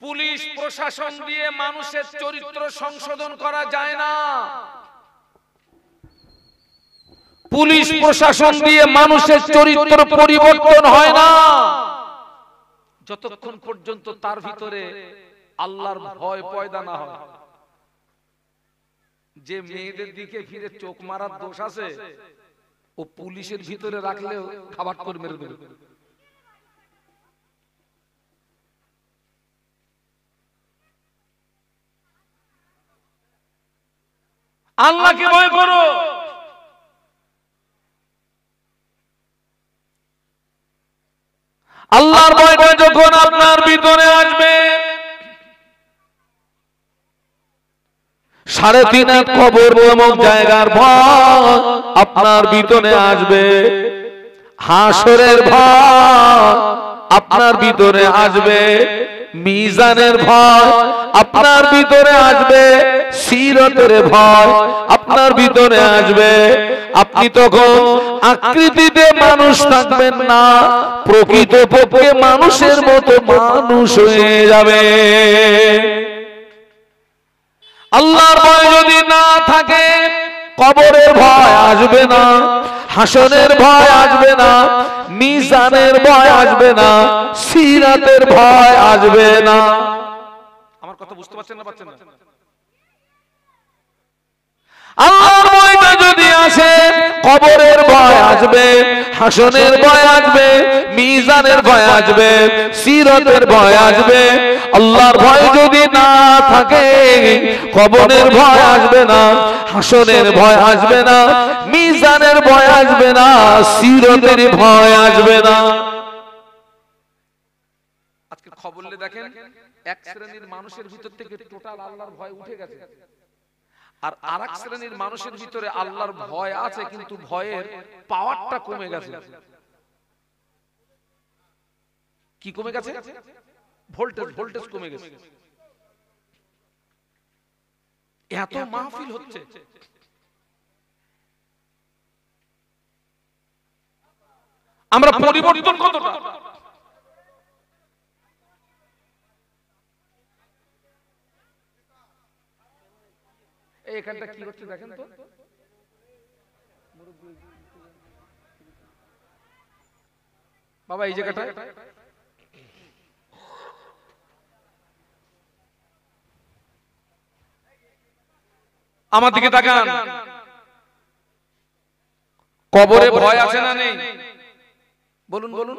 Police প্রশাসন দিয়ে মানুষের চরিত্র সংশোধন করা যায় না। পুলিশ প্রশাসন দিয়ে মানুষের চরিত্র পরিবর্তন হয় না যতক্ষণ পর্যন্ত তার ভিতরে আল্লাহর ভয় পয়দা না হয়। যে মেয়েদের দিকে ফিরে চোখ মারার দোষ আছে, ও পুলিশের ভিতরে রাখলেও খাবার করে মেরে দেবে। আল্লাহকে ভয় করো। আল্লাহর ভয়টা যখন আপনার ভিতরে আসবে, 3.5 হাত কবর নামক জায়গার ভয় আপনার ভিতরে আসবে, হাসরের ভয় আপনার ভিতরে আসবে, মিজানের ভয় আপনার ভিতরে আসবে, সিরাতের ভয় আপনার ভিতরে আসবে। আপনি তখন আকৃতিতে মানুষ থাকবেন না, প্রকৃতপক্ষে মানুষের মতো মানুষ হয়ে যাবে। আল্লাহর ভয় যদি না থাকে, কবরের ভয় আসবে না, হাসরের ভয় আসবে না, মিজানের ভয় আসবে না, সিরাতের ভয় আসবে না। আমার কথা বুঝতে পারছেন না? পাচ্ছেন না? আল্লাহর ভয়টা যদি আসে, কবরের ভয় আসবে, হাসরের ভয় আসবে, মিজানের ভয় আসবে, সিরাতের ভয় আসবে। আল্লাহর ভয় যদি না থাকে, কবরের ভয় আসবে না, হাসরের ভয় আসবে না, মিজানের ভয় আসবে না, সিরাতের ভয় আসবে না। আজকে খবরে দেখেন, এক শ্রেণীর মানুষের ভিতর থেকে টোটাল আল্লাহর ভয় উঠে গেছে, আর আরেক শ্রেণীর মানুষের ভিতরে আল্লাহর ভয় আছে কিন্তু ভয়ের পাওয়ারটা কমে গেছে। কি কমে গেছে? ভোল্টেজ কমে গেছে। এত মাহফিল হচ্ছে, আমরা পরিবর্তন কতটা? এখানটা কি হচ্ছে দেখেন তো। বাবা এই জায়গাটা আমার দিকে তাকান। কবরে ভয় আছে না নেই? বলুন বলুন।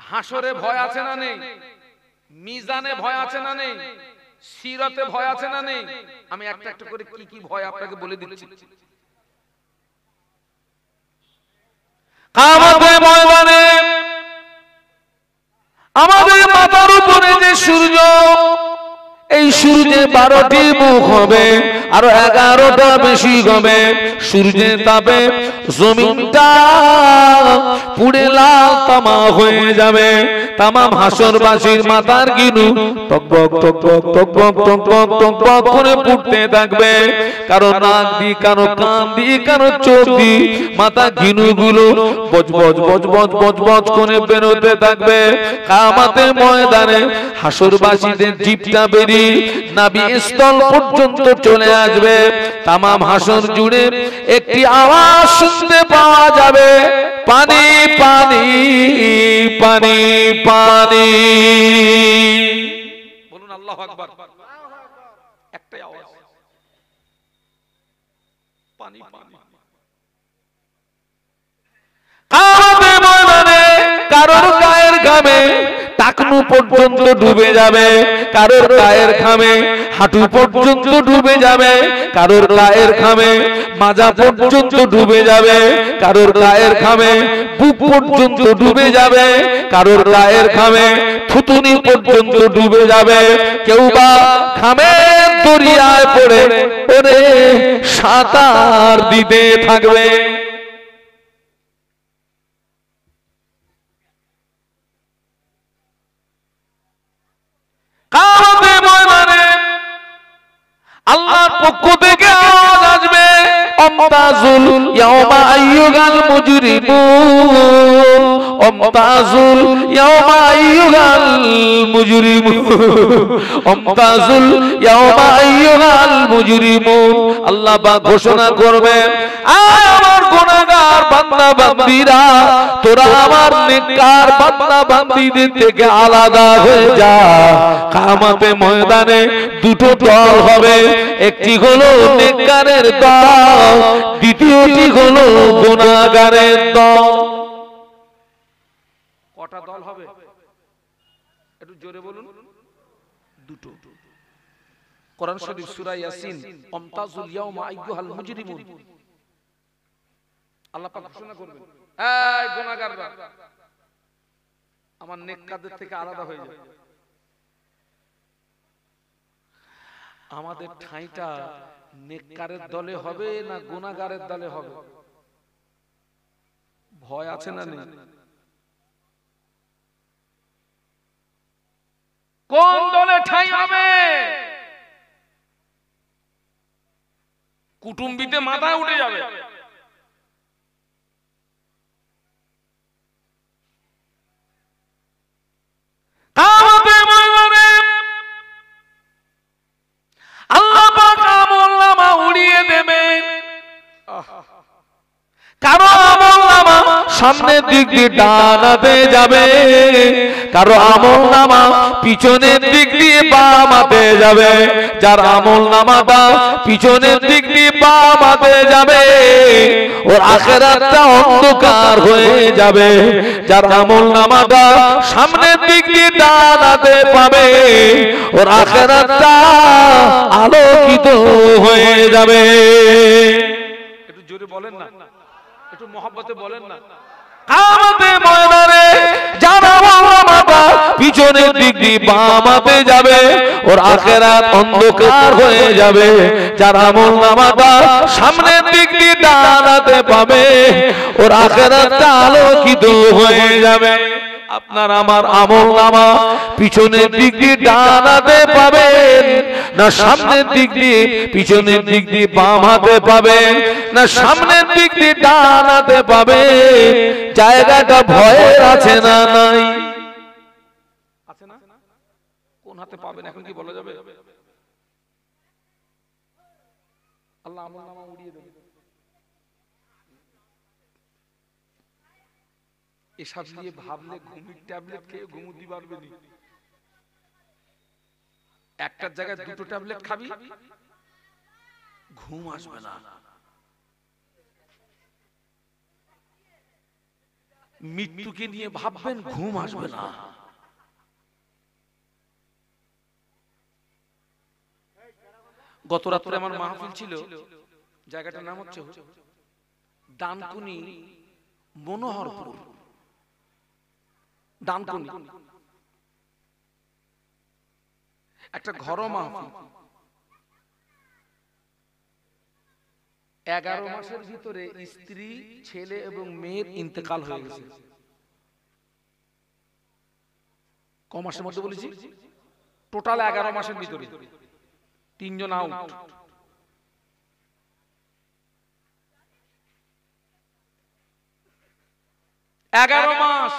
হাসরে ভয় আছে না নেই? মিজানে ভয় আছে না নেই? সিরাতে ভয় আছে না নেই? আমি একটা একটা করে কি কি ভয় আপনাকে বলে দিচ্ছি। কিয়ামতের ময়দানে আমাদের মাথার উপরে যে সূর্য, এই সূর্যে 12টি মুখ হবে, আরো 11টা বেশি হবে। সূর্যের তাপে জমিনটা পুড়ে লাল তামা হয়ে যাবে। তামাম হাসরবাসীর মাথার গিনু টকবক টকবক টকবক টকবক টকবক করে পুড়তে থাকবে। কারো নাক দিয়ে, কারো কান দিয়ে, কারো চোখ দিয়ে মাথা গিনুগুলো বজবজ বজবজ বজবজ করে বেরোতে থাকবে। কিয়ামতের ময়দানে হাসরবাসীদের জিভটা বেরিয়ে নাভি স্থল পর্যন্ত চলে আসবে। তামাম হাসর জুড়ে একটি আওয়াজ শুনতে পাওয়া যাবে, পানি পানি পানি পানি। বলুন আল্লাহু আকবার। একটাই আওয়াজ, পানি পানি। কিয়ামতের ময়দানে কারোর গায়ের ঘামে টাকনু পর্যন্ত ডুবে যাবে, কারোর গায়ের ঘামে হাঁটু পর্যন্ত ডুবে যাবে, কারোর গায়ের ঘামে মাজা পর্যন্ত ডুবে যাবে, কারোর গায়ের ঘামে বুক পর্যন্ত ডুবে যাবে, কারোর গায়ের ঘামে থুতুনি পর্যন্ত ডুবে যাবে। কেউ বা ঘামের দরিয়ায় পড়ে ওরে সাঁতার দিতে থাকবে। কিয়ামতের ময়দানে আল্লাহর পক্ষ থেকে আওয়াজ আসবে, অমতাজুল ইয়াওমা আইয়ুহাল মুজরিমুন আমতাজুল ইয়াওমা আইয়ুহাল মুজরিমুন আমতাজুল ইয়াওমা আইয়ুহাল মুজরিমুন আল্লাহ পাক ঘোষণা করবেন আয় আমার গুনাহগার বান্দা বান্দীরা তোরা আমার নেককার বান্দা বান্দীদের থেকে আলাদা হয়ে যা কিয়ামতের ময়দানে দুটো দল হবে একটি হলো নেককারের দল দ্বিতীয়টি হলো গুনাহগারের দল কটা দল হবে একটু জোরে বলুন দুটো কোরআন শরীফ সূরা ইয়াসিন আমতাজুল ইয়াওমা আইয়ুহাল মুজরিমুন আল্লাহ পাক ঘোষণা করবেন এই গুনাহগাররা আমার নেককারদের থেকে আলাদা হয়ে যাবে আমাদের ঠাঁইটা নেককারের দলে হবে না গুনাহগারের দলে হবে ভয় আছে না নেই কোন দলে ঠাঁই হবে কুটুম্বিতে মাথা উঠে যাবে আল্লাহ পাক আমলনামা উড়িয়ে দেবেন কারো আমলনামা সামনের দিক দিয়ে ডানাতে যাবে কারো আমলনামা পিছনের দিক দিয়ে বামাতে যাবে যার আমলনামাটা পিছনের দিক দিয়ে বামাতে যাবে ওর আখিরাতটা অন্ধকার হয়ে যাবে যার আমলনামাটা সামনের দিক দিয়ে ডানাতে পাবে ওর আখিরাতটা আলোকিত হয়ে যাবে একটু জোরে বলেন না একটু মহব্বতে বলেন না কিয়ামতের ময়দানে যার আমলনামাটা পিছনের দিক দিয়ে বামাতে যাবে ওর আখিরাত অন্ধকার হয়ে যাবে যার আমলনামাটা সামনের দিক দিয়ে ডানাতে পাবে ওর আখিরাতটা আলোকিত হয়ে যাবে আপনার আমার আমলনামা পিছনের দিক দিয়ে ডানাতে পাবেন না সামনের দিক দিয়ে পিছনের দিক দিয়ে বাম হাতে পাবেন না সামনের দিক দিয়ে ডানাতে পাবেন জায়গাটা ভয়ের আছে না নাই আছে না কোন হাতে পাবেন এখন কি বলা যাবে আল্লাহ আমলনামা উড়িয়ে দেবে এসব নিয়ে ভাবলে ঘুমির ট্যাবলেট খেয়ে ঘুমুতে পারবে না একটা জায়গায় দুটো ট্যাবলেট খাবি ঘুম আসবে না মৃত্যুকে নিয়ে ভাববেন ঘুম আসবে না গত রাতে আমার মাহফিল ছিল জায়গাটার নাম হচ্ছে ডানকুনি মনোহরপুর ডানকুনি একটা ঘরোয়া মাহফিল 11 মাসের ভিতরে স্ত্রী ছেলে এবং মেয়ের ইন্তেকাল হয়ে গেছে ক মাসের মধ্যে বলেছি টোটাল 11 মাসের ভিতরে 3 জন আউট এগারো মাস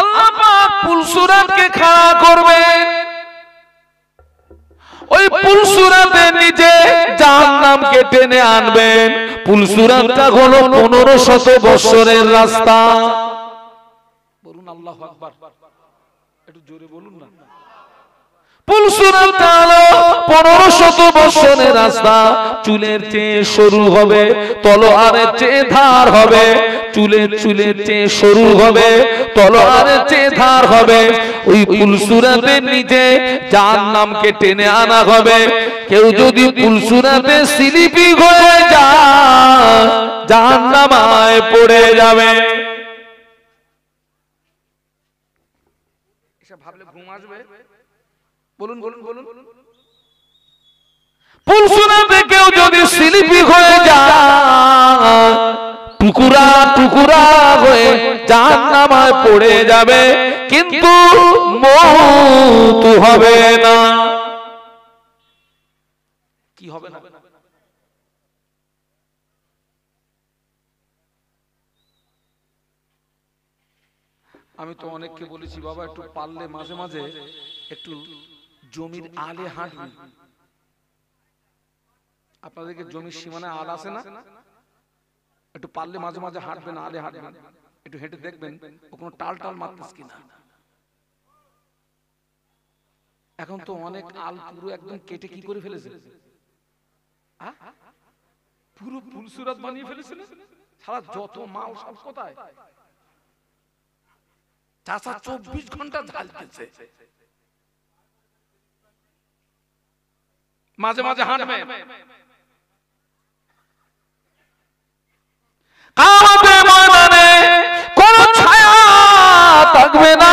আল্লাহ পাক পুলসুরাতকে খাড়া করবেন ওই পুলসুরাতে নিচে জাহান্নামকে টেনে আনবেন পুলসুরাতটা হলো 1500 বছরের রাস্তা বলুন আল্লাহু আকবার একটু জোরে বলুন না পুলসুরাতটা হলো 1500 বছরের রাস্তা চুলের চেয়ে সরু হবে তলোয়ারের চেয়ে ধার হবে চুলের চেয়ে সরু হবে তলোয়ারের চেয়ে ধার হবে ওই পুলসুরাতের নিচে জাহান্নামকে টেনে আনা হবে কেউ যদি পুলসুরাতে স্লিপি হয়ে যায় জাহান্নামায় পড়ে যাবে এসব ভাবলে ঘুম আসবে বলুন বলুন বলুন পুলসুরাতে কেউ যদি স্লিপি হয়ে যায় টুকুরা টুকুরা হয়ে জাহান্নামায় পড়ে যাবে কিন্তু মওত হবে না। কি হবে না? আমি তো অনেককে বলেছি বাবা একটু পারলে মাঝে মাঝে একটু জমির আলে হাঁটবি। আপনাদেরকে জমির সীমানায় আল আছে না? একটু পারলে মাঝে মাঝে হাঁটবেন, আলে হাঁটবেন, একটু হেঁটে দেখবেন ও কোনো টাল টাল মারতেছ কিনা। এখন তো অনেক আল পুরো একদম কেটে কি করে ফেলেছে, পুরো ফুলসুরাত বানিয়ে ফেলেছে না? সারা যত মাল সব কোথায়? চাচা 24 ঘন্টা ঝালতেছে। মাঝে মাঝে হাঁটবে, কিয়ামতের ময়দানে কোনো ছায়া থাকবে না।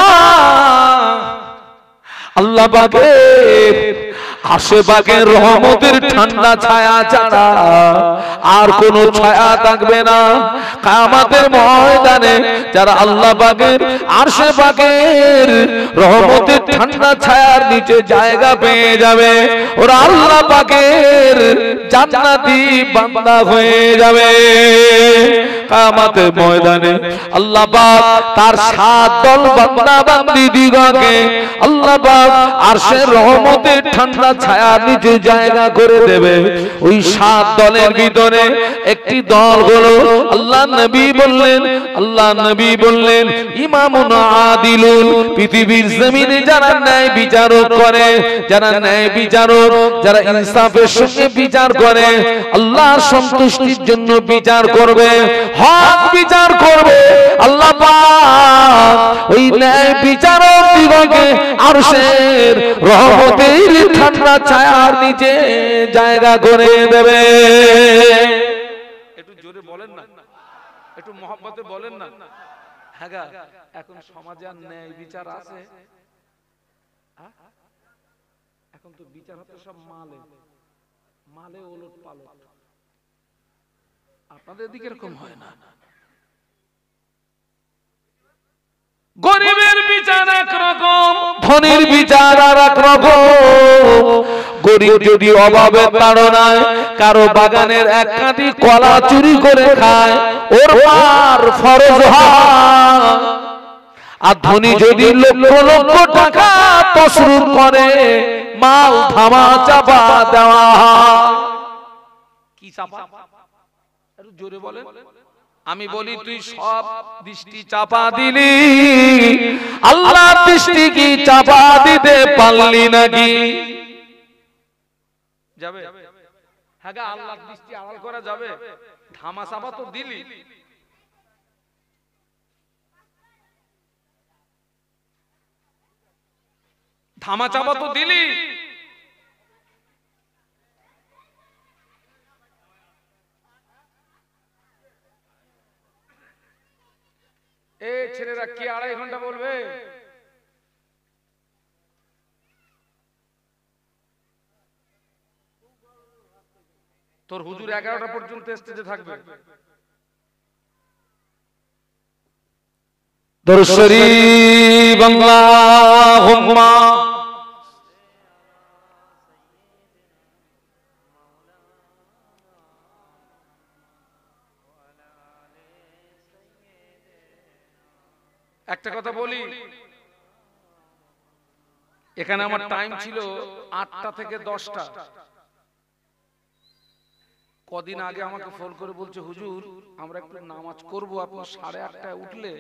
আল্লাহ পাকের আশেপাশের রহমতের ঠান্ডা ছায়া ছাড়া আর কোন ছায়া থাকবে না। কিয়ামতের ময়দানে যারা আল্লাহ পাকের আশেপাশের রহমতের ঠান্ডা ছায়ার নিচে জায়গা পেয়ে যাবে, ওরা আল্লাহ পাকের জান্নাতি বান্দা হয়ে যাবে। কিয়ামতের ময়দানে আল্লাহ পাক তার 7 দল বান্দা বান্দি দিগকে আল্লাহ পাক আরশের রহমতের ঠান্ডা ছায়ার নিচে জায়গা করে দেবে। ওই 7 দলের ভিতরে একটি দল হলো আল্লাহ নবী বললেন ইমামুন আদিলুন, পৃথিবীর জমিনে যারা ন্যায় বিচারক করে, যারা ন্যায় বিচারক, যারা ইনসাফের সঙ্গে বিচার করে, আল্লাহর সন্তুষ্টির জন্য বিচার করবে, হক বিচার করবে, আল্লাহ পাক ওই ন্যায় বিচারক দিগকে আরশের রহমতের ঠান্ডা ছায়ার নিচে জায়গা করে দেবে। একটু জোরে বলেন না, একটু মহব্বতে বলেন না। হ্যাঁ, এখন সমাজে আর ন্যায় বিচার আছে? এখন তো বিচার হচ্ছে সব মালে ওলট পালট। আপনাদের দিকে এরকম হয় না? গরিবের বিচার একরকম, ধনীর বিচার আর এক রকম। গরিব যদি অভাবের তাড়নায় কারো বাগানের এক কাঁদি কলা চুরি করে খায়, ওর পার ফরজ হয়। আর ধনী যদি লক্ষ লক্ষ টাকা তসরুফ করে, মাল ধামা চাপা দেওয়া হয়। কি চাপা? একটু জোরে বলেন। আমি বলি তুই সব দৃষ্টি চাপা দিলি, আল্লাহর দৃষ্টি কি চাপা দিতে পারলি নাকি? যাবে? হ্যাঁ, আল্লাহর দৃষ্টি আড়াল করা যাবে? ধামা চাপা তো দিলি। ধামা চাপা তো দিলি। এই ছেলেরা কি 2.5 ঘন্টা বলবে? তোর হুজুর 11টা পর্যন্ত স্টেজে থাকবে। দরুদ শরীফ আল্লাহুম্মা একটা কথা বলি, এখানে আমার টাইম ছিল 8টা থেকে 10টা। কদিন আগে আমাকে ফোন করে বলছে হুজুর আমরা একটু নামাজ করব, আপনি 8:30টায় উঠলে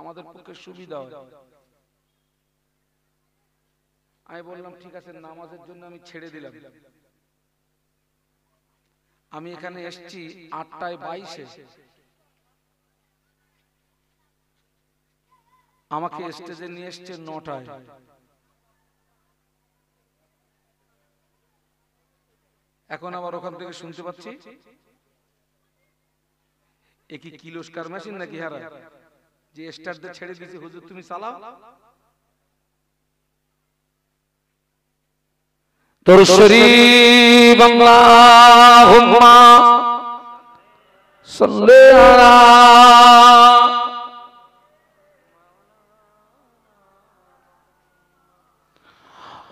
আমাদের পক্ষে সুবিধা হয়। আমি বললাম ঠিক আছে, নামাজের জন্য আমি ছেড়ে দিলাম। আমি এখানে এসেছি 8:22-এ, আমাকে স্টেজে নিয়ে এসছে 9টায়। এখন আবার ওখান থেকে শুনতে পাচ্ছি একই কিলোস্কার মেশিন নাকি হারা যে স্টার্টে ছেড়ে দিয়েছে, হুজুর তুমি চালাও। দরুদ শরীফ আল্লাহুম্মা সাল্লি আলা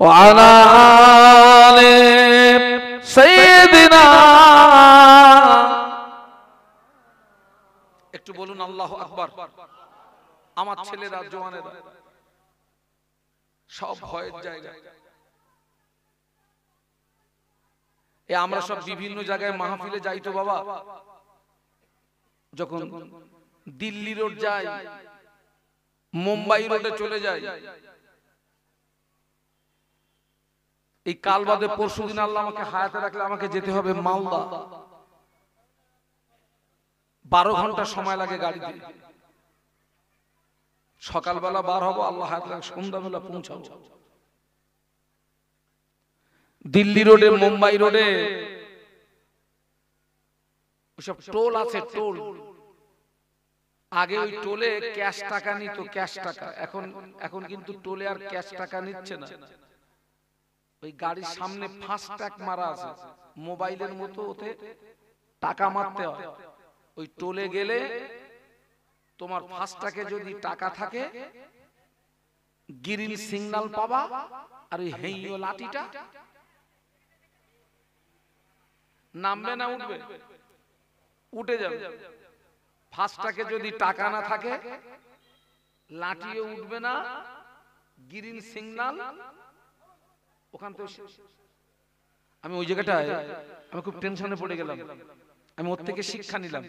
وعلى آل سيدنا একটু বলুন আল্লাহু আকবার। আমার ছেলেরা জওয়ানেরা সব ভয়ের জায়গা। আমরা সব বিভিন্ন জায়গায় মাহফিলে যাই তো বাবা, যখন দিল্লি রোড যাই, মুম্বাই রোডে চলে যাই, এই কাল বাদে পরশুদিন আল্লাহ আমাকে হায়াতে রাখলে আমাকে যেতে হবে মালদা। 12 ঘন্টা সময় লাগে গাড়িতে। সকালবেলা বার হবো, আল্লাহ হায়াতে রাখলে সন্ধ্যাবেলা পৌঁছাবো। দিল্লি রোডে মুম্বাই রোডে ওসব টোল আছে, টোল। আগে ওই টোলে ক্যাশ টাকা নিত, ক্যাশ টাকা। এখন কিন্তু টোলে আর ক্যাশ টাকা নিচ্ছে না। ওই গাড়ির সামনে ফাস্ট্যাগ মারা আছে, মোবাইলের মতো, ওতে টাকা মারতে হয়। ওই টোলে গেলে তোমার ফাস্ট্যাগে যদি টাকা থাকে, গ্রিন সিগন্যাল পাবা, আর ওই হেইও লাঠিটা নামবে না উঠবে? উঠে যাবে। ফাস্ট্যাগে যদি টাকা না থাকে, লাঠিও উঠবে না, গ্রিন সিগন্যাল ওখান থেকে। আমি ওই জায়গাটায় আমি খুব টেনশনে পড়ে গেলাম। আমি ওর থেকে শিক্ষা নিলাম,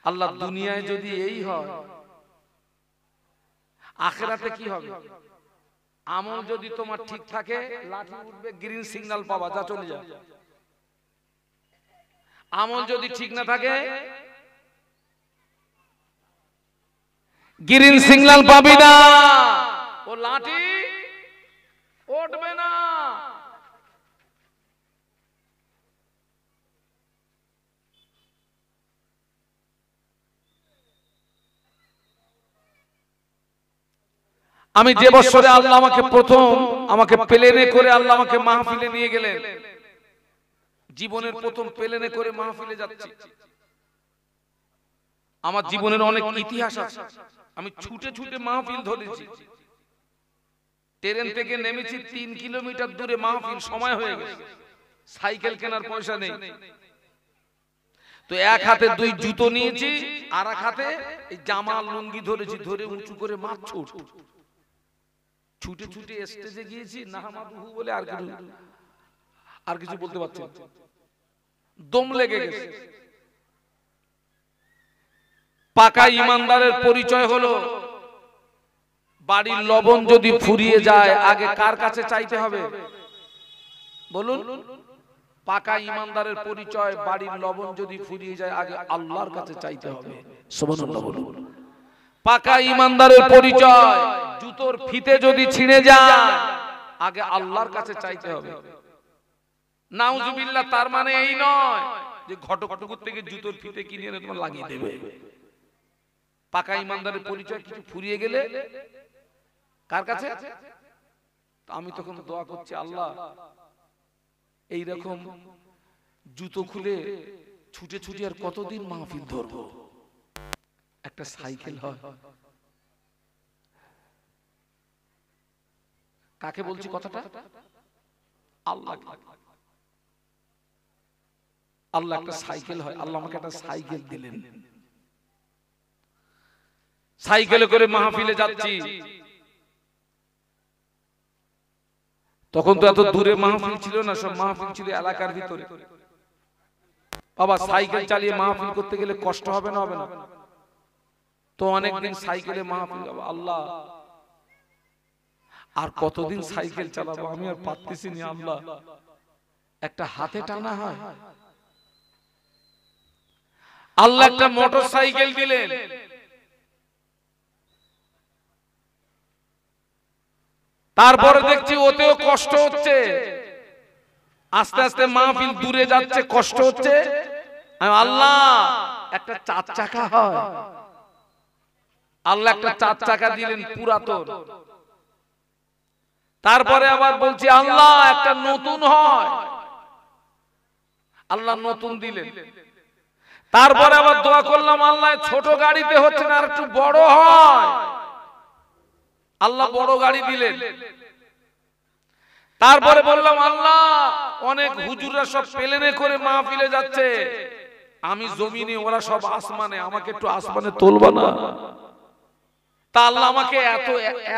আল্লাহ দুনিয়ায় যদি এই হয়, আখিরাতে কি হবে? আমল যদি তোমার ঠিক থাকে, লাঠি উঠবে, গ্রিন সিগন্যাল পাবা, যা চলে যা। আমল যদি ঠিক না থাকে, গ্রিন সিগন্যাল পাবি না, ও লাঠি উঠবে না। আমি যে বছরে আল্লাহ আমাকে প্রথম প্লেনে করে আল্লাহ আমাকে মাহফিলে নিয়ে গেলেন, জীবনের প্রথম প্লেনে করে মাহফিলে যাচ্ছি। আমার জীবনের অনেক ইতিহাস আছে। আমি ছুটে ছুটে মাহফিল ধরেছি। ট্রেন থেকে নেমেছি, 3 কিলোমিটার দূরে মাহফিল, সময় হয়ে গেছে, সাইকেল কেনার পয়সা নেই। তো এক হাতে 2 জুতো নিয়েছি, আর এক হাতে এই জামা লুঙ্গি ধরেছি, ধরে উঁচু করে মাছ ছুটে ছুটে স্টেজে গিয়েছি। নাহমাদুহু বলে আর কিছু বলতে পারছি না, দম লেগে গেছে। পাকা ইমানদারের পরিচয় হলো, বাড়ির লবণ যদি ফুরিয়ে যায়, আগে কার কাছে চাইতে হবে বলুন? পাকা ইমানদারের পরিচয়, বাড়ির লবণ যদি ফুরিয়ে যায়, আগে আল্লাহর কাছে চাইতে হবে। সুবহানাল্লাহ বলুন। পাকা ইমানদারের পরিচয়, জুতোর ফিতে যদি ছিঁড়ে যায়, আগে আল্লাহর কাছে চাইতে হবে। নাউজুবিল্লাহ, তার মানে এই নয় যে ঘটকটুকুর থেকে জুতোর ফিতে কিনে এনে তোমার লাগিয়ে দেবে। পাকা ইমানদারের পরিচয়, কিছু ফুরিয়ে গেলে কার কাছে? আমি তখন দোয়া করছি, আল্লাহ এইরকম জুতো খুলে ছুটে ছুটে আর কতদিন মাহফিল ধরবো? একটা সাইকেল হয়। কাকে বলছি কথাটা? আল্লাহ। আল্লাহ একটা সাইকেল হয়, আল্লাহ আমাকে একটা সাইকেল দিলেন। সাইকেলে করে মাহফিলে যাচ্ছি। তখন তো এত দূরে মাহফিল ছিল না, সব মাহফিল ছিল এলাকার ভিতরে। বাবা, সাইকেল চালিয়ে মাহফিল করতে গেলে কষ্ট হবে না? হবে না? তো অনেকদিন সাইকেলে মাহফিল। আল্লাহ, আর কতদিন সাইকেল চালাবো? আমি আর পারতেছি না। আল্লাহ, একটা হাতে টানা হয়। আল্লাহ একটা মোটর সাইকেল দিলেন। তারপরে দেখছি ওতেও কষ্ট হচ্ছে, আস্তে আস্তে মাহফিল দূরে যাচ্ছে, কষ্ট হচ্ছে। আল্লাহ, একটা 4 চাকা হয়। আল্লাহ একটা 4 চাকা দিলেন, পুরাতন। তারপরে আবার বলছি, আল্লাহ একটা নতুন হয়। আল্লাহ নতুন দিলেন। তারপরে আবার দোয়া করলাম, আল্লাহ ছোট গাড়িতে হচ্ছে না, আর একটু বড় হয়। আল্লাহ বড় গাড়ি দিলেন। তারপরে বললাম আল্লাহ অনেক হুজুররা সব প্লেনে করে মাহফিলে যাচ্ছে, আমি জমিনে, ওরা সব আসমানে, আমাকে একটু আসমানে তুলবা না? তা আল্লাহ আমাকে এত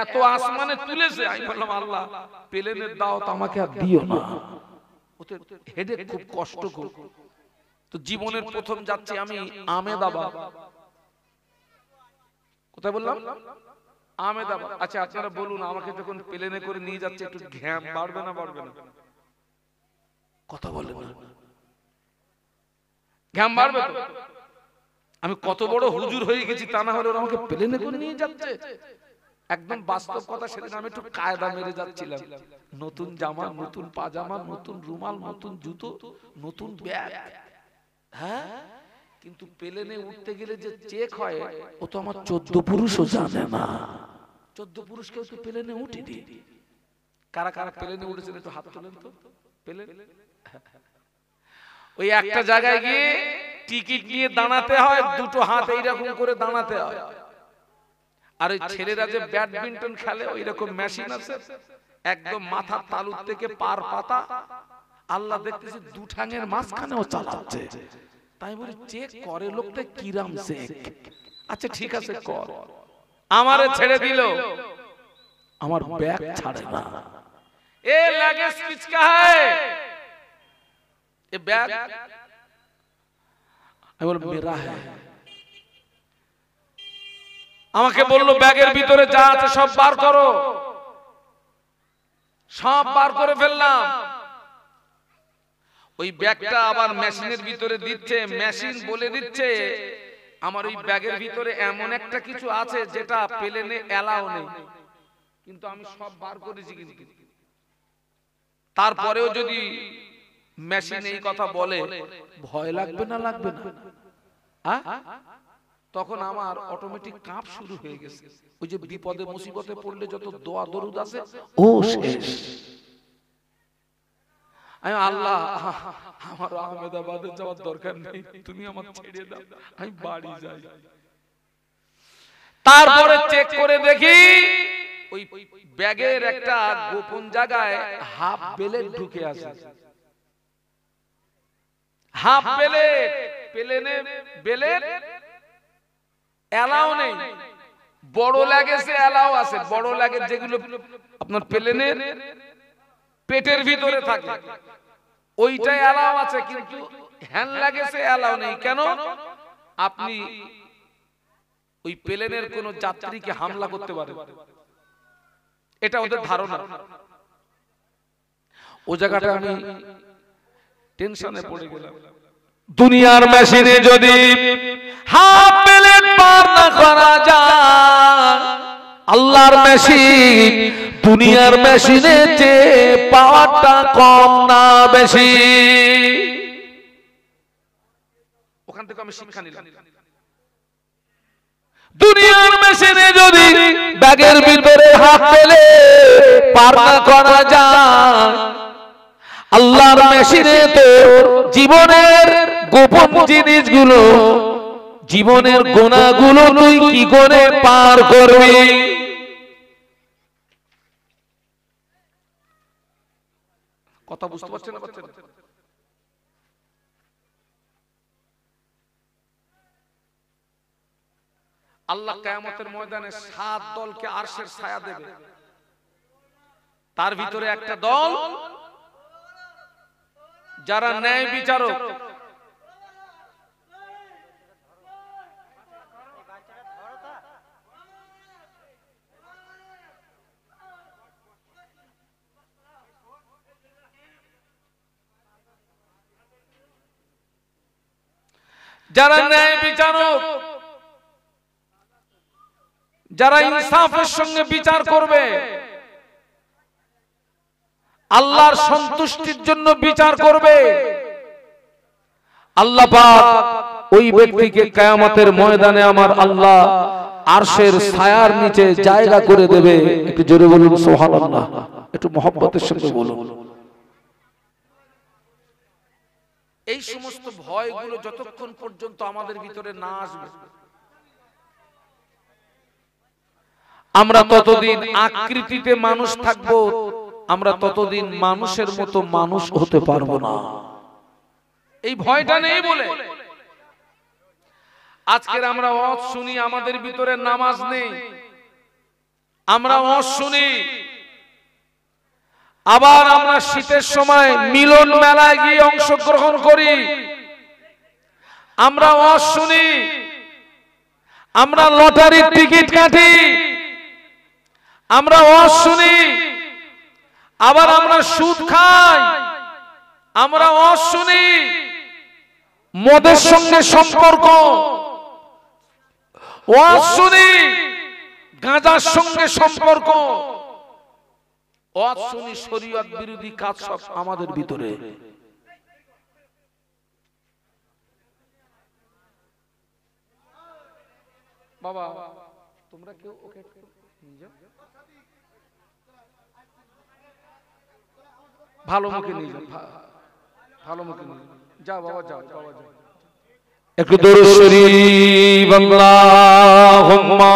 এত আসমানে তুলেছে। আমি বললাম আল্লাহ প্লেনের দাওয়াত আমাকে আর দিও না, ওতে হেডেক খুব কষ্ট খুব। তো জীবনের প্রথম যাচ্ছি আমি আহমেদাবাদ। কোথায় বললাম? আহমেদাবাদ। আচ্ছা আপনারা বলুন, আমাকে যখন প্লেনে করে নিয়ে যাচ্ছে একটু ঘ্যাম বাড়বে না বাড়বে না? কথা বলেন না, ঘ্যাম বাড়বে তো? আমি কত বড় হুজুর হয়ে গেছি তা না হলে আমাকে প্লেনে করে নিয়ে যাচ্ছে। একদম বাস্তব কথা, সেদিন আমি একটু কায়দা মেরে যাচ্ছিলাম, নতুন জামা, নতুন পাজামা, নতুন রুমাল, নতুন জুতো, নতুন ব্যাগ। হ্যাঁ, কিন্তু প্লেনে উঠতে গেলে যে চেক হয় ও তো আমার 14 পুরুষও জানে না। 14 পুরুষ কেউ তো প্লেনে উঠেনি। কারা কারা প্লেনে উঠেছেন একটু হাত তোলেন তো। প্লেন ওই একটা জায়গায় গিয়ে টিকিট নিয়ে দাঁড়াতে হয়, দুটো হাত এইরকম করে দাঁড়াতে হয়। আর ওই ছেলেরা যে ব্যাডমিন্টন খেলে ওই রকম মেশিন আছে, একদম মাথার তালুর থেকে পার পাতা, আল্লাহ দেখতেছি দু ঠাঙের মাঝখানেও চালাচ্ছে। তাই বলি চেক করে লোকটা কিরাম চেক। আচ্ছা ঠিক আছে কর, আমারে ছেড়ে দিল, আমার ব্যাগ ছাড়ে না। এ লাগেজ কিসকা হ্যায়? এ ব্যাগ? আমি বল মেরা হ্যায়। আমাকে বললো ব্যাগের ভিতরে যা আছে সব বার করো। সব বার করে ফেললাম। ওই ব্যাগটা আবার মেশিনের ভিতরে দিচ্ছে, মেশিন বলে দিচ্ছে আমার ওই ব্যাগের ভিতরে এমন একটা কিছু আছে যেটা প্লেনে এলাও নেই, কিন্তু আমি সব বার করেছি। কিন্তু তারপরেও যদি মেশিন এই কথা বলে, ভয় লাগবে না লাগবে না? তখন আমার অটোমেটিক কাঁপ শুরু হয়ে গেছে। ওই যে বিপদে মুসিবতে পড়লে যত দোয়া দরুদ আছে ও শেষ। আমি আল্লাহ আমার আহমেদাবাদে যাওয়ার দরকার নেই, তুমি আমার ছেড়ে দাও, আমি বাড়ি যাই। তারপরে চেক করে দেখি ওই ব্যাগের একটা গোপন জায়গায় হাফ বেলেট ঢুকে আছে। হাফ বেলেট, প্লেনের বেলেট এলাও নেই। বড় লাগেজে এলাও আছে, বড় লাগেজ যেগুলো আপনার প্লেনের পেটের ভিতরে থাকে ওইটাই এলাও আছে, কিন্তু হ্যান্ড লাগেজে এলাও নেই। কেন? আপনি ওই প্লেনের কোন যাত্রীকে হামলা করতে পারেন, এটা ওদের ধারণা। ও জায়গাটা আমি টেনশনে পড়ে গেলাম। দুনিয়ার মেশিনে যদি হাফ প্লেট পার না করা যায়, আল্লাহর মেশিন দুনিয়ার মেশিনে যে পাওয়ারটা কম না বেশি? ওখান থেকে আমি শিক্ষা নিলাম। দুনিয়ার মেশিনে যদি ব্যাগের ভিতরে হাফ প্লেট পার না করা যায়, আল্লাহর মেশিনে তো জীবনের গোপন জিনিসগুলো, জীবনের গুনাহগুলো তুই কি করে পার করবি? কথা বুঝতে পারছেন না? পারছেন? আল্লাহ কিয়ামতের ময়দানে 7 দলকে আরশের ছায়া দেবে। তার ভিতরে একটা দল যারা ন্যায় বিচারক, যারা ন্যায় বিচারক, যারা ইনসাফের সঙ্গে বিচার করবে, আল্লাহর সন্তুষ্টির জন্য বিচার করবে, আল্লাহ পাক ওই ব্যক্তিকে কিয়ামতের ময়দানে আমার আল্লাহ আরশের ছায়ার নিচে জায়গা করে দেবে। একটু জোরে বলুন সুবহানাল্লাহ, একটু মহব্বতের সঙ্গে বলুন। এই সমস্ত ভয়গুলো যতক্ষণ পর্যন্ত আমাদের ভিতরে না আসবে, আমরা ততদিন আকৃতিতে মানুষ থাকব, আমরা ততদিন মানুষের মতো মানুষ হতে পারবো না। এই ভয়টা নেই বলে আজকের আমরা ওয়াজ শুনি, আমাদের ভিতরে নামাজ নেই। আমরা ওয়াজ শুনি, আবার আমরা শীতের সময় মিলন মেলায় গিয়ে অংশগ্রহণ করি। আমরা ওয়াজ শুনি, আমরা লটারির টিকিট কাটি, আমরা ওয়াজ শুনি, আবার আমরা সুদ খাই, আমরা ওয়াজ শুনি। মদের সঙ্গে সম্পর্ক, ওয়াজ শুনি। গাঁজার সঙ্গে সম্পর্ক, ওয়াজ শুনি। শরীয়ত বিরোধী কাজ সব আমাদের ভিতরে। বাবা তোমরা কেউ ওকে নিয়ে যাও, ভালো মুখে নিয়ে যাও, ভালো মুখে নিয়ে যাও। বাবা যাও, বাবা যাও। একটু দরুদ শরীফ আল্লাহুম্মা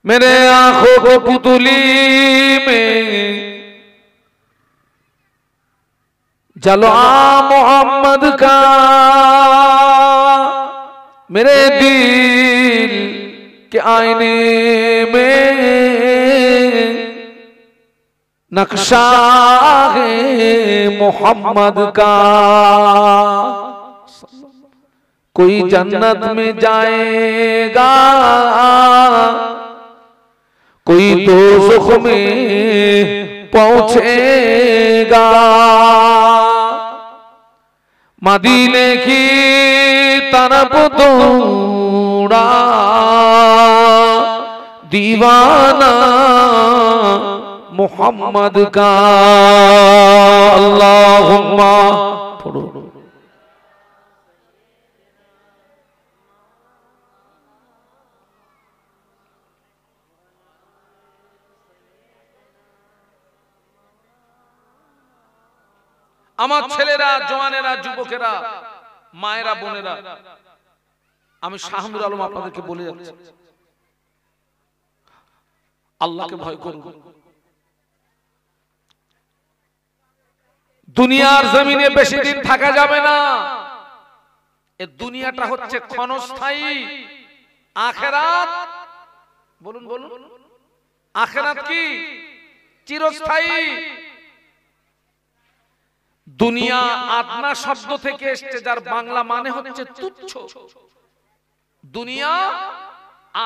मेरे आंखों को पुतली में जलवा मोहम्मद का, मेरे दिल के आईने में नक्शा है मोहम्मद का। कोई जन्नत में जाएगा, कोई दोज़ख में पहुंचेगा। मदीने की तरफ दौड़ा दीवाना मोहम्मद का। अल्लाहुम्मा पढ़ो। আমার ছেলেরা, জওয়ানেরা, যুবকেরা, মায়েরা, বোনেরা, আমি শাহনুর আলম আপনাদেরকে বলে যাচ্ছি, আল্লাহকে ভয় করুন। দুনিয়ার জমিনে বেশি দিন থাকা যাবে না। এই দুনিয়াটা হচ্ছে ক্ষণস্থায়ী। আখিরাত, বলুন বলুন, আখিরাত কি? চিরস্থায়ী। দুনিয়া আদনা শব্দ থেকে এসেছে, যার বাংলা মানে হচ্ছে তুচ্ছ। দুনিয়া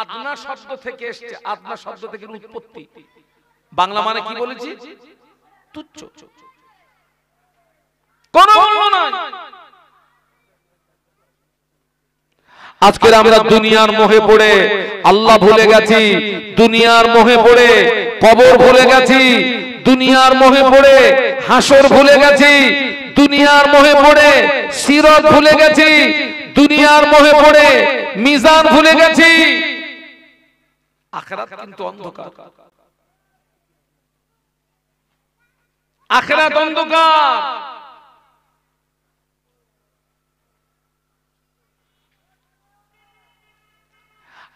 আদনা শব্দ থেকে এসেছে, আদনা শব্দ থেকে উৎপত্তি। বাংলা মানে কি বলেছি? তুচ্ছ, কোনো মূল্য নাই। আজকের আমরা দুনিয়ার মোহে পড়ে আল্লাহ ভুলে গেছি, দুনিয়ার মোহে পড়ে কবর ভুলে গেছি, দুনিয়ার মোহে পড়ে হাসর ভুলে গেছি, দুনিয়ার মোহে পড়ে সিরাত ভুলে গেছি, দুনিয়ার মোহে পড়ে মিজান ভুলে গেছি। আখিরাত কিন্তু অন্ধকার, আখিরাত অন্ধকার।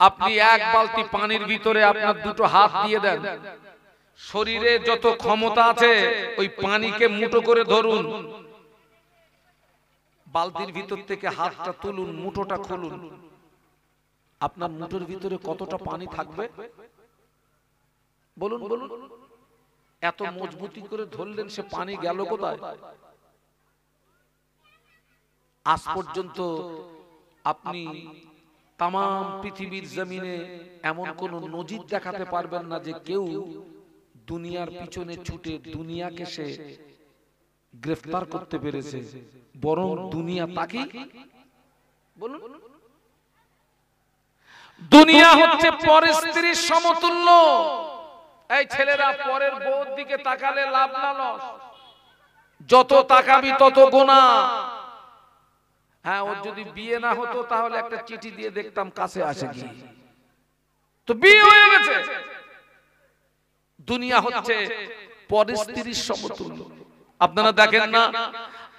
আপনি এক বালতি পানির ভিতরে আপনার দুটো হাত দিয়ে দেন, শরীরে যত ক্ষমতা আছে ওই পানিকে মুঠো করে ধরুন, বালতির ভিতর থেকে হাতটা তুলুন, মুঠোটা খুলুন, আপনার মুঠোর ভিতরে কতটা পানি থাকবে বলুন বলুন। এত মজবুতি করে ধরলেন, সে পানি গেল কোথায়? আজ পর্যন্ত আপনি তাম পৃথিবীর জমিনে এমন কোন নজির দেখাতে পারবেন না যে কেউ দুনিয়ার পিছনে ছুটে দুনিয়াকে সে গ্রেফতার করতে পেরেছে, বরং দুনিয়া তাকে, বলুন, দুনিয়া হচ্ছে পরের স্ত্রীর সমতুল্য। এই ছেলেরা, পরের বউর দিকে তাকালে লাভ না লস, যত তাকাবি তত গোনা। হ্যাঁ, ওর যদি বিয়ে না হতো তাহলে একটা চিঠি দিয়ে দেখতাম কাছে আসে কি। তো বিয়ে হয়ে গেছে, দুনিয়া হচ্ছে পরিস্থিতির সমতুল্য। আপনারা দেখেন না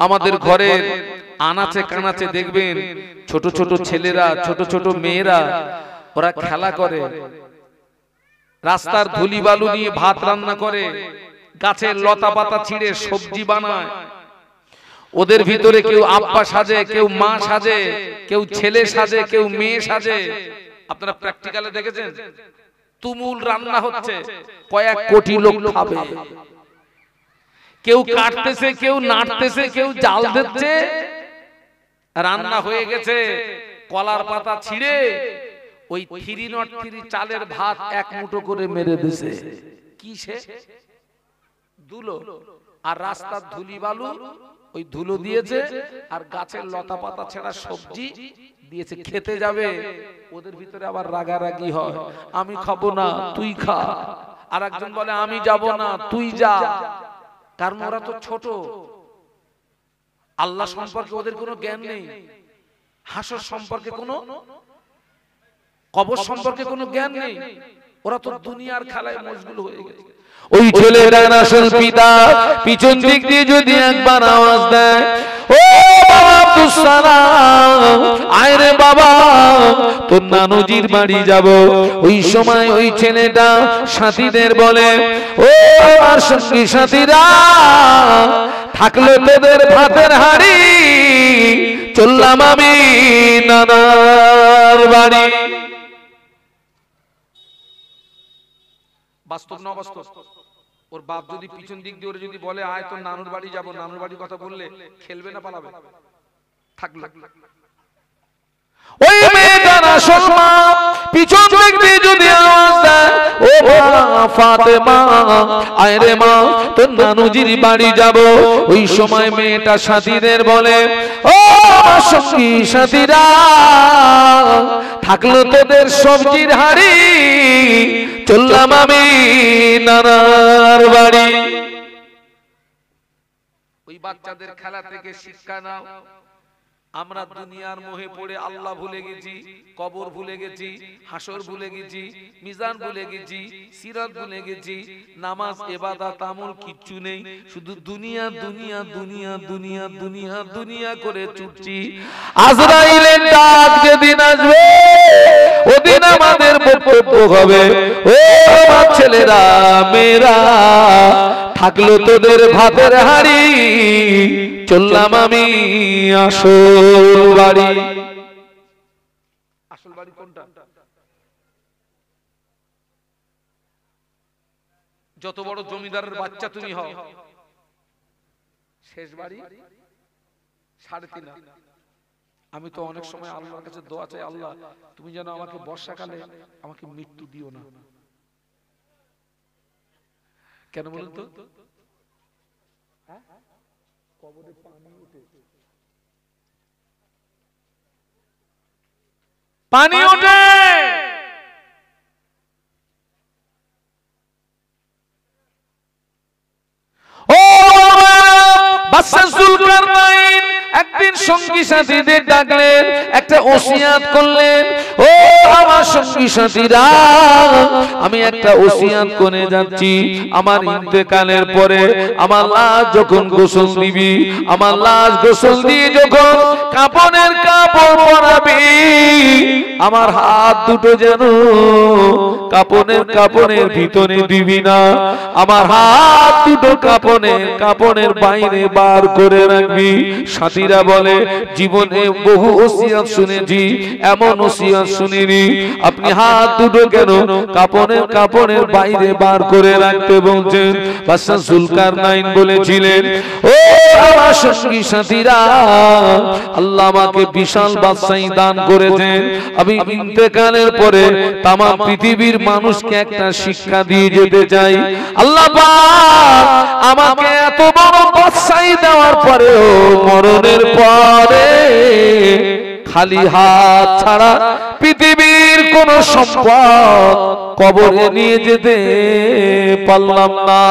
আমাদের ঘরে আনাচে কানাচে দেখবেন ছোট ছোট ছেলেরা, ছোট ছোট মেয়েরা, ওরা খেলা করে, রাস্তার ধুলি বালু নিয়ে ভাত রান্না করে, গাছের লতা পাতা ছিঁড়ে সবজি বানায়। ওদের ভিতরে কেউ আব্বা সাজে, কেউ মা সাজে, কেউ ছেলে সাজে, কেউ মেয়ে সাজে। আপনারা প্র্যাকটিক্যালে দেখেছেন? তুমুল রান্না হচ্ছে, কয়েক কোটি লোক খাবে। কেউ কাটতেছে, কেউ নাড়তেছে, কেউ জাল দিচ্ছে। রান্না হয়ে গেছে, কলার পাতা ছিঁড়ে ওই 303 চালের ভাত এক মুঠো করে মেরে দিছে। কি সে? ধুলো। আর রাস্তার ধুলি বালু ওই ধুলো দিয়েছে, আর গাছের লতা পাতা ছেঁড়া সবজি দিয়েছে। খেতে যাবে, ওদের ভিতরে আবার রাগারাগি হয়, আমি খাবো না তুই খা। আর একজন বলে আমি যাব না তুই যা। কারণ ওরা তো ছোট, আল্লাহ সম্পর্কে ওদের কোনো জ্ঞান নেই, হাসর সম্পর্কে কোনো, কবর সম্পর্কে কোনো জ্ঞান নেই। ওরা তো দুনিয়ার খেলায় মশগুল হয়ে গেছে। ওই ছেলেটার আসল পিতা পিছন দিক দিয়ে যদি একবার আওয়াজ দেয়, ও বাবা আব্দুস সালাম, আয় রে বাবা তোর নানুজির বাড়ি যাব। ওই সময় ওই ছেলেটা সাথীদের বলে, ও আমার সঙ্গী সাথীরা, থাকলে তোদের ভাতের হাড়ি, চললাম আমি নানার বাড়ি। বাস্তব না বাস্তব? ওর বাপ যদি পিছন দিক দিয়ে ওরে যদি বলে আয় তোর নানুর বাড়ি যাব, নানুর বাড়ির কথা বললে খেলবে না পালাবে? থাকলো। ওই মেয়েটার আসল মা পিছন দিক দিয়ে যদি আওয়াজ দেয়, ও ফাতেমা, আয় রে মা তোর নানুজির বাড়ি যাব। ওই সময় মেয়েটা সাথীদের বলে, ও সঙ্গী সাথীরা, থাকলো তোদের সবজির হাড়ি, চললাম আমি নানার বাড়ি। ওই বাচ্চাদের খেলা থেকে শিক্ষা নাও। আমরা দুনিয়ার মোহে পড়ে আল্লাহ ভুলে গেছি, কবর ভুলে গেছি, হাসর ভুলে গেছি, মিজান ভুলে গেছি, সিরাত ভুলে গেছি, নামাজ ইবাদত আমল কিচ্ছু নেই, শুধু দুনিয়া দুনিয়া দুনিয়া দুনিয়া দুনিয়া দুনিয়া করে ছুটছি। আজরাইলের ডাক যেদিন আসবে, ওদিন আমাদের বক্তব্য হবে, ও আমার ছেলেরা মেয়েরা, থাকলো তোদের ভাতের হাড়ি, চললাম আমি আসল বাড়ি। আসল বাড়ি কোনটা? যত বড় জমিদারের বাচ্চা তুমি হও, শেষ বাড়ি 3.5। আমি তো অনেক সময় আল্লাহর কাছে দোয়া চাই, আল্লাহ তুমি যেন আমাকে বর্ষাকালে আমাকে মৃত্যু দিও না। কেন বলুন তো? কবরে পানি ওঠে, পানি ওঠে। ও বাদশা জুলকারনাইন একদিন সঙ্গী সাথীদের ডাকলেন, একটা ওসিয়াত করলেন, ও আমার সঙ্গী সাথীরা, আমি একটা ওসিয়াত করে যাচ্ছি। আমার ইন্তেকালের পরে আমার লাশ যখন গোসল দিবি, আমার লাশ গোসল দিয়ে যখন কাপনের কাপড় পরাবি, আমার হাত দুটো যেন কাপনের ভিতরে দিবি না, আমার হাত দুটো কাপনের বাইরে বার করে রাখবি। সাথীরা বলে, জীবনে বহু ওসিয়ত শুনেছি, এমন ওসিয়ত শুনিনি আপনি হাত দুটো কেন কাপনের বাইরে বার করে রাখতে বলছেন। বাদশা জুলকারনাইন বলেছিলেন, ও আমার সঙ্গী সাথীরা, আল্লাহ আমাকে বিশাল বাদশাহী দান করেছেন, আমি ইন্তেকালের পরে তাম পৃথিবীর মানুষকে একটা শিক্ষা দিয়ে যেতে চাই। আল্লাহ পাক আমাকে এত বড় বাদশাহী দেওয়ার পরেও মরণের পরে খালি হাত ছাড়া পৃথিবীর কোন সম্পদ কবরে নিয়ে যেতে পারলাম না।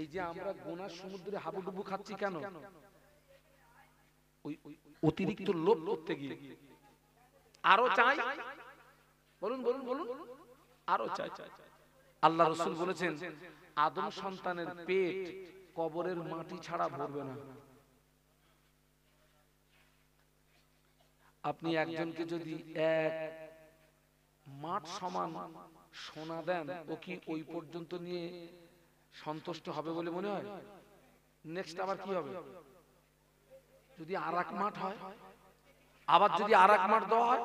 এই যে আমরা গুনার সমুদ্রে হাবুডুবু খাচ্ছি কেন? ওই অতিরিক্ত লোভ করতে গিয়ে আরো চাই, বলুন বলুন বলুন, আরো চাই। আল্লাহ রাসূল বলেছেন আদম সন্তানের পেট কবরের মাটি ছাড়া ভরবে না। আপনি একজনকে যদি এক মাঠ সমান সোনা দেন, ও কি ওই পর্যন্ত নিয়ে সন্তুষ্ট হবে বলে মনে হয়? নেক্সট আবার কি হবে? যদি আর এক মাঠ হয়, আবার যদি আর এক মাঠ দেওয়া হয়,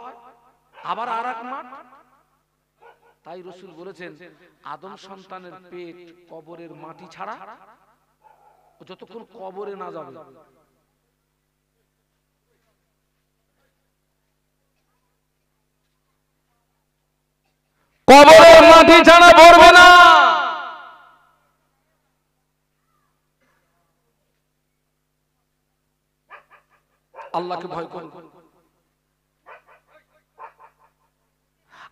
আবার আর এক মাঠ। তাই রাসূল বলেছেন আদম সন্তানের পেট কবরের মাটি ছাড়া ও যতক্ষণ কবরে না যাবে কবরের মাটি ছাড়া ভরবে না। আল্লাহকে ভয় করুন,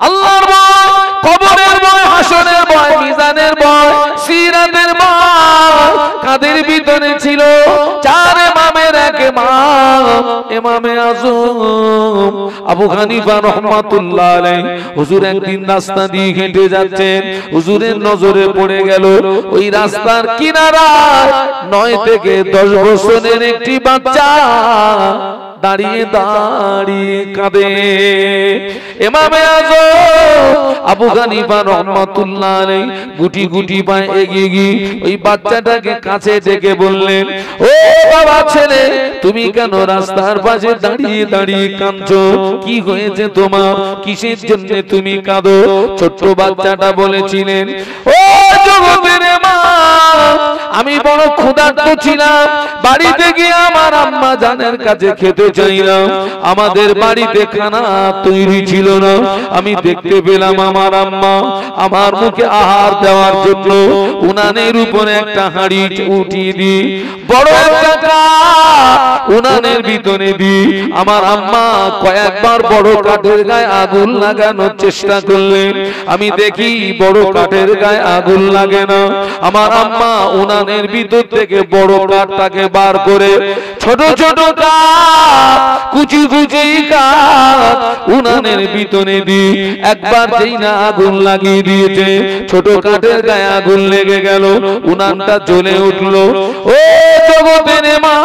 আল্লাহর ভয়, কবরের ভয়, হাসরের ভয়, মিজানের ভয়, সিরাতের ভয় কাদের ভিতরে ছিল? চার ইমামের এক ইমাম, ইমামে আযম আবু হানিফা রাহমাতুল্লাহ আলাইহি। হুজুর একদিন রাস্তা দিয়ে হেঁটে যাচ্ছেন, হুজুরের নজরে পড়ে গেল ওই রাস্তার কিনারায় 9 থেকে 10 বছরের একটি বাচ্চা দাঁড়িয়ে দাঁড়িয়ে কাঁদে। ইমামে আযম আবু হানিফা রাহমাতুল্লাহ আলাইহি গুটি গুটি পায়ে এগিয়ে গিয়ে ওই বাচ্চাটাকে কাছে ডেকে বললেন, ও বাবা ছেলে, তুমি কেন রাস্তার পাশে দাঁড়িয়ে দাঁড়িয়ে কাঁদছো? কি হয়েছে তোমার? কিসের জন্য তুমি কাঁদো? ছোট্ট বাচ্চাটা বলেছিলেন, ও জগতের মা, আমি বড় ক্ষুধার্ত ছিলাম, বাড়িতে গিয়ে আমার আম্মা জানের কাছে খেতে চাইলাম, আমাদের বাড়িতে খানা তৈরি ছিল না। আমি দেখতে পেলাম আমার আম্মা আমার মুখে আহার দেওয়ার জন্য উনানের উপরে একটা হাঁড়ি উঠিয়ে দি, বড় একটা কাঠ উনানের ভিতরে দি। আমার আম্মা কয়েকবার বড় কাঠের গায়ে আগুন লাগানোর চেষ্টা করলেন, আমি দেখি বড় কাঠের গায়ে আগুন লাগে না। আমার আম্মা উনানের ভিতর থেকে বড় কাঠটাকে বার করে ছোট ছোট কাঠ, কুচি কুচি কাঠ উনানের ভিতরে দি। একবার যেই না আগুন লাগিয়ে দিয়েছে, ছোট কাঠের গায়ে আগুন লেগে গেল, উনানটা জ্বলে উঠলো। ও জগতের মা,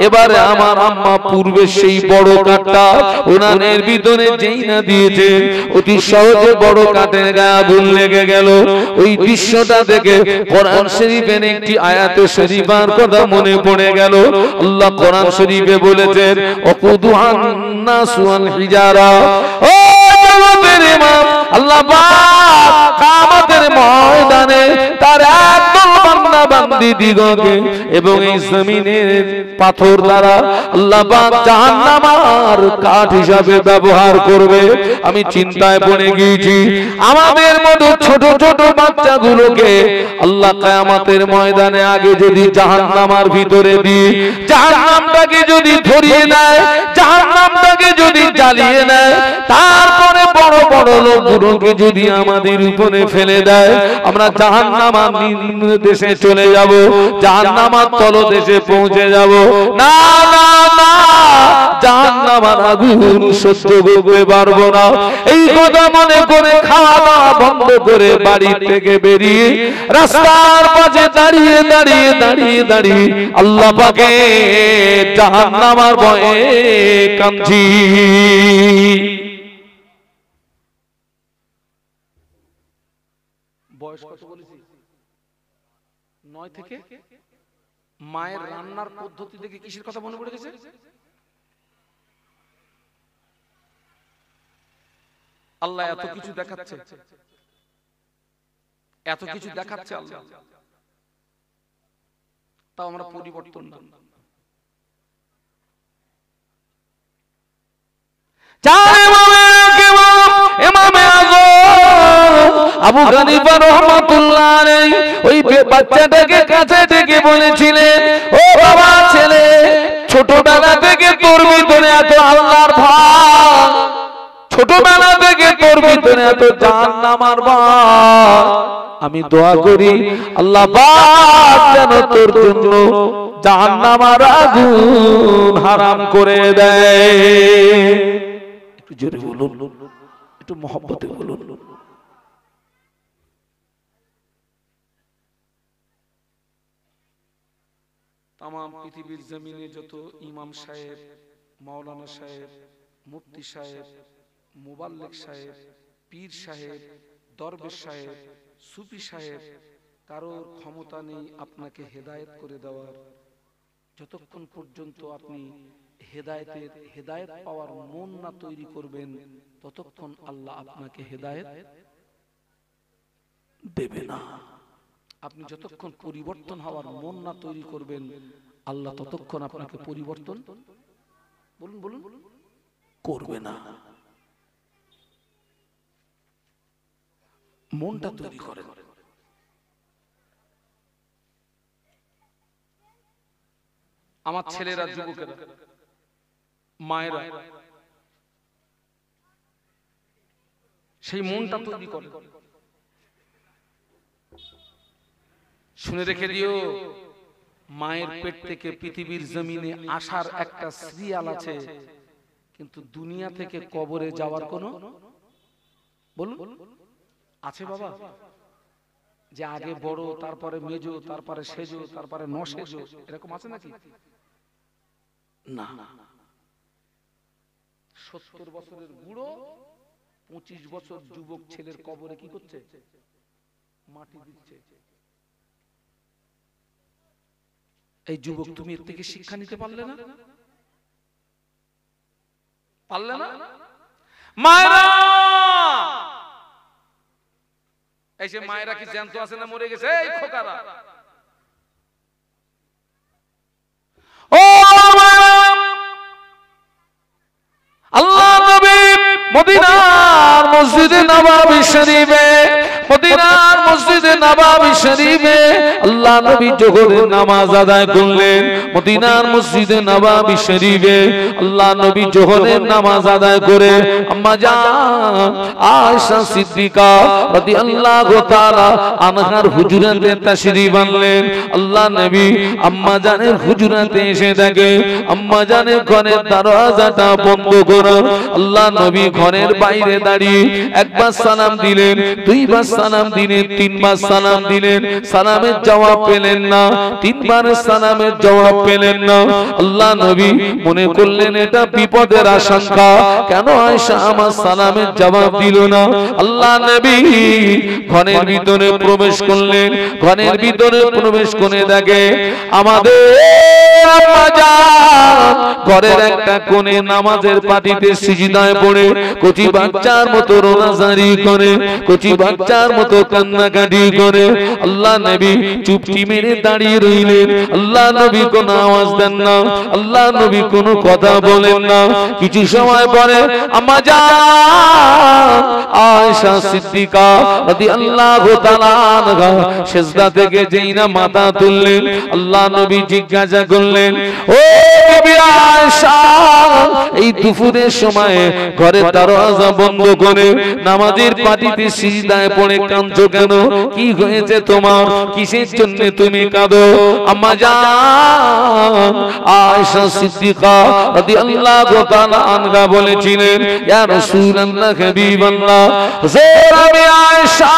এবারে আমার আম্মা পূর্বে সেই বড় কাঠটা উনানের ভিতরে যেই না দিয়েছে, অতি সহজে বড় কাঠের গায়ে আগুন লেগে গেল। ওই দৃশ্যটা দেখে কোরআন শরীফের একটি আয়াতে শরীফার কথা মনে পড়ে গেল। আল্লাহ কোরআন শরীফে বলেছেন, ওয়াকুদুহান নাসু ওয়াল হিজারা। ও জগতের ইমাম, আল্লাহ পাক কিয়ামতের ময়দানে তার একদল বান্দা বান্দি দিগকে এবং এই জমিনের পাথর দ্বারা আল্লাহ পাক জাহান্নামের কাঠ হিসাবে ব্যবহার করবে। আমি চিন্তায় পড়ে গিয়েছি, আমাদের মতো ছোট ছোট বাচ্চাগুলোকে আল্লাহ কিয়ামতের ময়দানে আগে যদি জাহান্নামের ভিতরে দিই, জাহান্নামটাকে যদি ধরিয়ে দেয়, জাহান্নামটাকে যদি জ্বালিয়ে নেয়, তারপরে বড় বড় লোকগুলোকে যদি আমাদের উপরে ফেলে দেয়, আমরা জাহান্নামের নিম্ন দেশে চলে যাব, জাহান্নামের তলদেশে পৌঁছে যাব। না না না, জাহান্নামের আগুন সহ্য করতে পারবো না। এই কথা মনে করে খাওয়া দাওয়া বন্ধ করে বাড়ি থেকে বেরিয়ে রাস্তার পাশে দাঁড়িয়ে দাঁড়িয়ে দাঁড়িয়ে দাঁড়িয়ে আল্লাহ পাকে জাহান্নামের ভয়ে কাঁদছি। বয়স কত বলেছি? 9 থেকে। মায়ের রান্নার পদ্ধতি দেখে কিসের কথা মনে পড়ে গেছে? আল্লাহ এত কিছু দেখাচ্ছে, এত কিছু দেখাচ্ছে আল্লাহ, তাও আমরা পরিবর্তন না। ইমামে আযম আবু হানিফা রাহমাতুল্লাহ আলাইহি ওই বাচ্চাটাকে কাছে ডেকে বলেছিলেন, ও বাবা ছেলে, ছোটবেলা থেকে তোর ভিতরে এত আল্লাহর ভয়, ছোটবেলা থেকে তোর ভিতরে এত জাহান্নামের ভয়, আমি দোয়া করি আল্লাহ পাক যেন তোর জন্য জাহান্নামের আগুন হারাম করে দেয়। একটু জোরে বলুন, একটু মহব্বতে বলুন। তাম পৃথিবীর জমিনে যত ইমাম সাহেব, মাওলানা সাহেব, মুফতি সাহেব, মুবাল্লিগ সাহেব, পীর সাহেব, দরবেশ সাহেব, সুফি সাহেব, কারোর ক্ষমতা নেই আপনাকে হেদায়েত করে দেওয়ার। যতক্ষণ পর্যন্ত আপনি হেদায়েত পাওয়ার মন না তৈরি করবেন, ততক্ষণ আল্লাহ আপনাকে হেদায়েত দেবে না। আপনি যতক্ষণ পরিবর্তন হওয়ার মন না তৈরি করবেন, আল্লাহ ততক্ষণ আপনাকে পরিবর্তন বলুন বলুন করবে না। মনটা তৈরি করেন। আমার ছেলেরা, যুবকেরা, মায়েরা সেই মনটা তৈরি করে। শুনে রেখে দিও, মায়ের পেট থেকে পৃথিবীর জমিনে আসার একটা সিরিয়াল আছে, কিন্তু দুনিয়া থেকে কবরে যাওয়ার কোনো বলুন আছে বাবা? যে আগে বড়, তারপরে মেজো, তারপরে সেজো, তারপরে নসেজো, এরকম আছে নাকি? না। 70 বছরের বুড়ো 25 বছর যুবক ছেলের কবরে কি করছে? মাটি দিচ্ছে। এই যুবক, তুমি এর থেকে শিক্ষা নিতে পারলে না? পারলে না? মায়েরা, এই যে মায়েরা কি জ্যান্ত আছে না মরে গেছে? এই খোকারা, ও আল্লাহ নবী মদিনার মসজিদে নববী শরীফে, মদিনার মসজিদে নববী শরীফে আল্লাহ নবী জোহরের নামাজ আদায় করলেন। মদিনার মসজিদে নববী শরীফে আল্লাহ নবী জোহরের নামাজ আদায় করে আম্মা জান আয়েশা সিদ্দিকা রাদিয়াল্লাহু তাআলা আনহার হুজরাতে তাশরীফ আনলেন। আল্লাহ নবী আম্মা জানের হুজরাতে এসে দেখে আম্মা জানের ঘরের দরজাটা বন্ধ করা। আল্লাহ নবী ঘরের বাইরে দাঁড়িয়ে একবার সালাম দিলেন, দুইবার সালাম দিলেন, তিনবার সালাম দিলেন, সালামের জবাব পেলেন না। তিনবার সালামের জবাব পেলেন না। আল্লাহ নবী মনে করলেন এটা বিপদের আশঙ্কা, কেন আয়েশা আমার সালামের জবাব দিল না? আল্লাহ নবী ঘরের ভিতরে প্রবেশ করলেন। ঘরের ভিতরে প্রবেশ করে দেখে আমাদের আম্মা জান ঘরের একটা কোণে নামাজের পাটিতে সিজদায় পড়ে কচি বাচ্চার মতো রোনাজারি করে, কচি বাচ্চার মতো কান্নাকাটি করে। আল্লাহ নবী চুপটি মেরে দাঁড়িয়ে রইলেন। আল্লাহ নবী কোনো আওয়াজ দেন না, আল্লাহ নবী কোনো কথা বলেন না। কিছু সময় পরে আম্মা জান আয়েশা সিদ্দিকা রাদিয়াল্লাহু তাআলা আনহা সিজদা থেকে যেই না মাথা তুললেন, আল্লাহ নবী জিজ্ঞাসা করলেন, ও বিবি আয়েশা, এই দুপুরের সময় ঘরের দরজা বন্ধ করে নামাজের পাটিতে সিজদায় পড়ে কাঁদছো কেন? কি হয়েছে তোমার? কিসের জন্য তুমি কাঁদো? আম্মা জান আয়েশা সিদ্দিকা রাদিয়াল্লাহু তাআলা আনহা বলেছিলেন, ইয়া রাসূলুল্লাহ, হাবিবাল্লাহ, আমি আয়েশা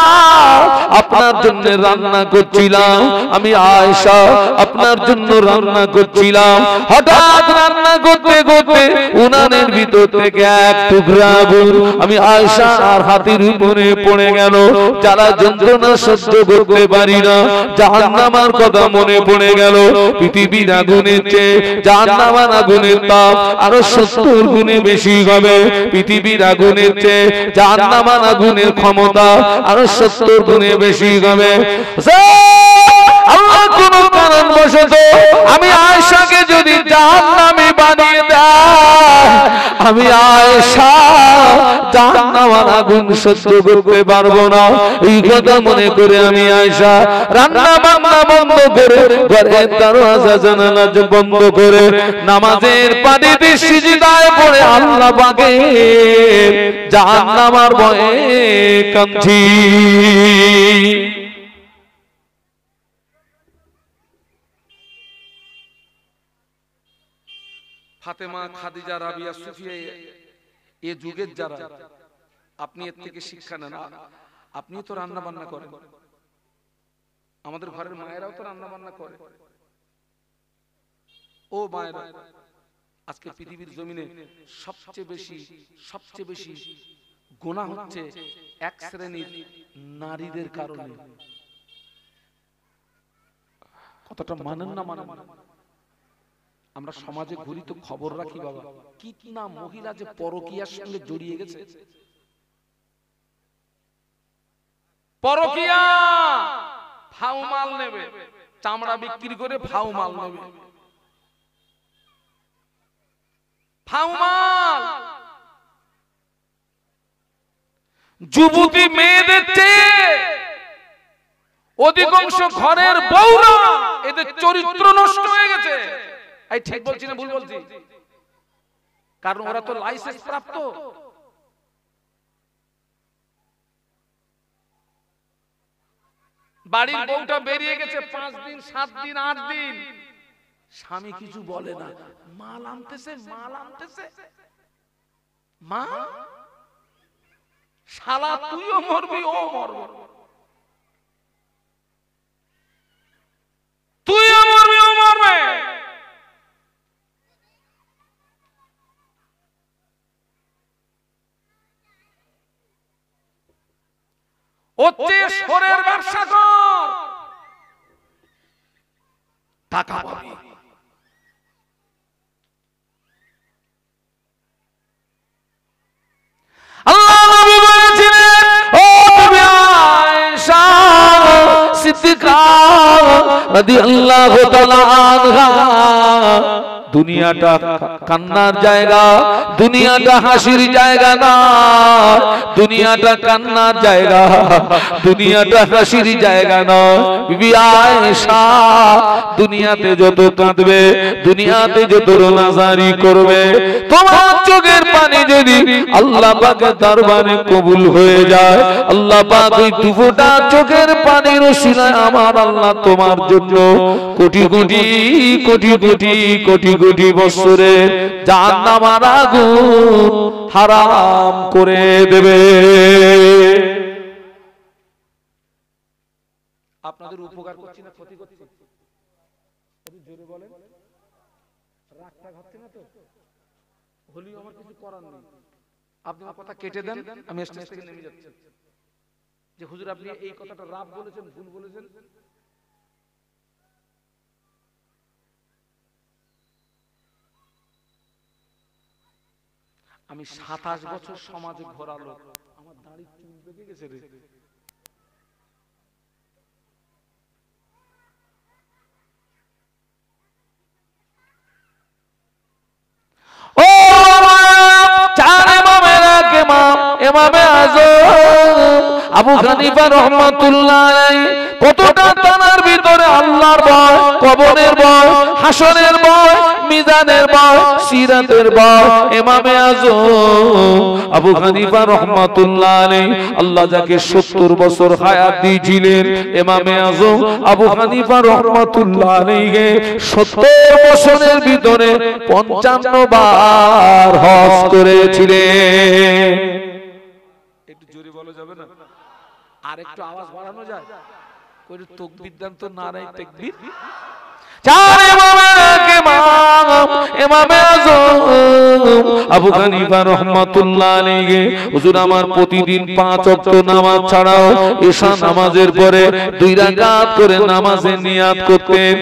আপনার জন্য রান্না করছিলাম, আমি আয়েশা আপনার জন্য রান্না করছিলাম। হঠাৎ রান্না করতে করতে উনানের ভিতর থেকে এক টুকরা আগুন আমি আয়েশা আর হাতের উপরে পড়ে গেল। যারা যন্ত্রণা সহ্য করতে পারি না, জাহান্নামের কথা মনে পড়ে গেল। পৃথিবীর আগুনের চেয়ে জাহান্নামের আগুনের তাপ আরো 70 গুণে বেশি হবে। পৃথিবীর আগুনের চেয়ে জাহান্নামের আগুনের ক্ষমতা আরো 70 গুণে বেশি হবে। আল্লাহ কোন কারণবশত আমি আয়েশাকে যদি জাহান্নামী বানিয়ে দেয়, আমি আয়েশা জাহান্নামের আগুন সহ্য করতে পারবো না। এই কথা মনে করে আমি আয়েশা রান্না বান্না বন্ধ করে ঘরের দরজা জানালা বন্ধ করে নামাজের পাটিতে সিজদায় পড়ে আল্লাহ পাকের জাহান্নামের ভয়ে কাঁদছি। ফাতেমা, খাদিজা, রাবিয়া, সুফিয়া, এ যুগের যারা, আপনি এর থেকে শিক্ষা নেন। আপনি তো রান্না বান্না করেন, আমাদের ঘরের মায়েরাও তো রান্না বান্না করে। ও মায়েরা, আজকে পৃথিবীর জমিনে সবচেয়ে বেশি গুনাহ হচ্ছে এক শ্রেণীর নারীদের কারণে। কতটা মানেন না মানেন না? আমরা সমাজে ঘুরি তো খবর রাখি বাবা, কি না মহিলা যে পরকীয়ার সঙ্গে জড়িয়ে গেছে। পরকীয়া, ফাউ মাল নেবে, চামড়া বিক্রি করে ফাউ মাল নেবে, ফাউ মাল। যুবতী মেয়েদের চেয়ে অধিকাংশ ঘরের বউরা এদের চরিত্র নষ্ট হয়ে গেছে। এই ঠিক বলছি না ভুল বলছি? কারণ ওরা তো লাইসেন্স প্রাপ্ত। বাড়ির বউটা বেরিয়ে গেছে 5 দিন 7 দিন 8 দিন, স্বামী কিছু বলে না, মাল আনতেছে মা, শালা তুইও মরবি ও মরবে, তুইও মরবি ও মরবে। ওতে সরের ব্যবসা কর, টাকা পাবি। আল্লাহ নবী বলেছিলেন, ও নবী আয়েশা সিদ্দিকা রাদিয়াল্লাহু তাআলা আনহা, দুনিয়াটা কান্নার জায়গা, দুনিয়াটা হাসির জায়গা না, দুনিয়াটা কান্নার জায়গা, দুনিয়াটা হাসির জায়গা না। বিবি আয়েশা দুনিয়াতে যত কাঁদবে, দুনিয়াতে যত রোনাজারি করবে, তোমার চোখের পানি যদি আল্লাহ পাকের দরবারে কবুল হয়ে যায়, আল্লাহ পাক ওই দুফোঁটা চোখের পানির ওসিলায় আমার আল্লাহ তোমার জন্য কোটি কোটি কোটি কোটি কোটি কোটি বছরের জাহান্নামের আগুন হারাম করে দেবে। আপনাদের উপকার করছি না ক্ষতি করছি? জোরে বলেন, রাগটা ঘাটছে না তো? হলেও আমার কিছু করার নেই, আপনি আমার কথা কেটে দেন, আমি স্টেজ থেকে নেমে যাচ্ছি। যে হুজুর আপনি এই কথাটা রাব বলেছেন, ভুল বলেছেন। আমি 27 বছর সমাজে ঘোরা লোক, আমার দাড়ি চুল পেকে গেছে রে। ও চার ইমামের এক ইমাম, ইমামে আযম আবু হানিফা রাহমাতুল্লাহ আলাইহি, কতটা তানার ভিতরে আল্লাহর ভয়, কবরের ভয়, হাসরের ভয়, মিজানের ভয়, সিরাতের ভয়। ইমামে আযম আবু হানিফা রাহমাতুল্লাহ আলাইহি, আল্লাহ যাকে 70 বছর হায়াত দিয়েছিলেন, ইমামে আযম আবু হানিফা রাহমাতুল্লাহ আলাইহি 70 বছরের ভিতরে 55 বার হজ করেছিলেন। একটু জোরে বলা যাবে না? আর একটু আওয়াজ বাড়ানো যায়? কই তাকবীর দেন তো, নারায়ে তাকবীর। চার ইমামের এক ইমাম, ইমামে আযম আবু হানিফা রাহমাতুল্লাহ আলাইহি, হুজুর আমার প্রতিদিন 5 ওয়াক্ত নামাজ ছাড়াও ঈশা নামাজের পরে 2 রাকাত করে নামাজে নিয়াত করতেন,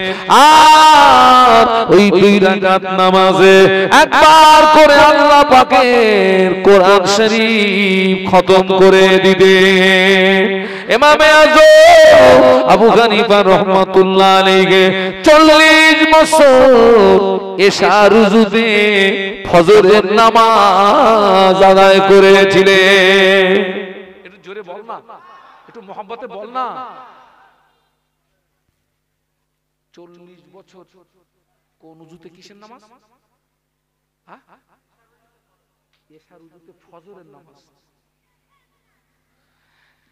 আর ওই 2 রাকাত নামাজে একবার করে আল্লাহ পাকের কোরআন শরীফ খতম করে দিতেন। ইমামে আযম আবু হানিফা রাহমাতুল্লাহ আলাইহি 40 বছর ঈশা রুজুতে ফজরের নামাজ আদায় করেছিলেন। একটু জোরে বল না, একটু মহব্বতে বল না। 40 বছর কোন উজুতে কিসের নামাজ? হ্যাঁ, ঈশা রুজুতে ফজরের নামাজ।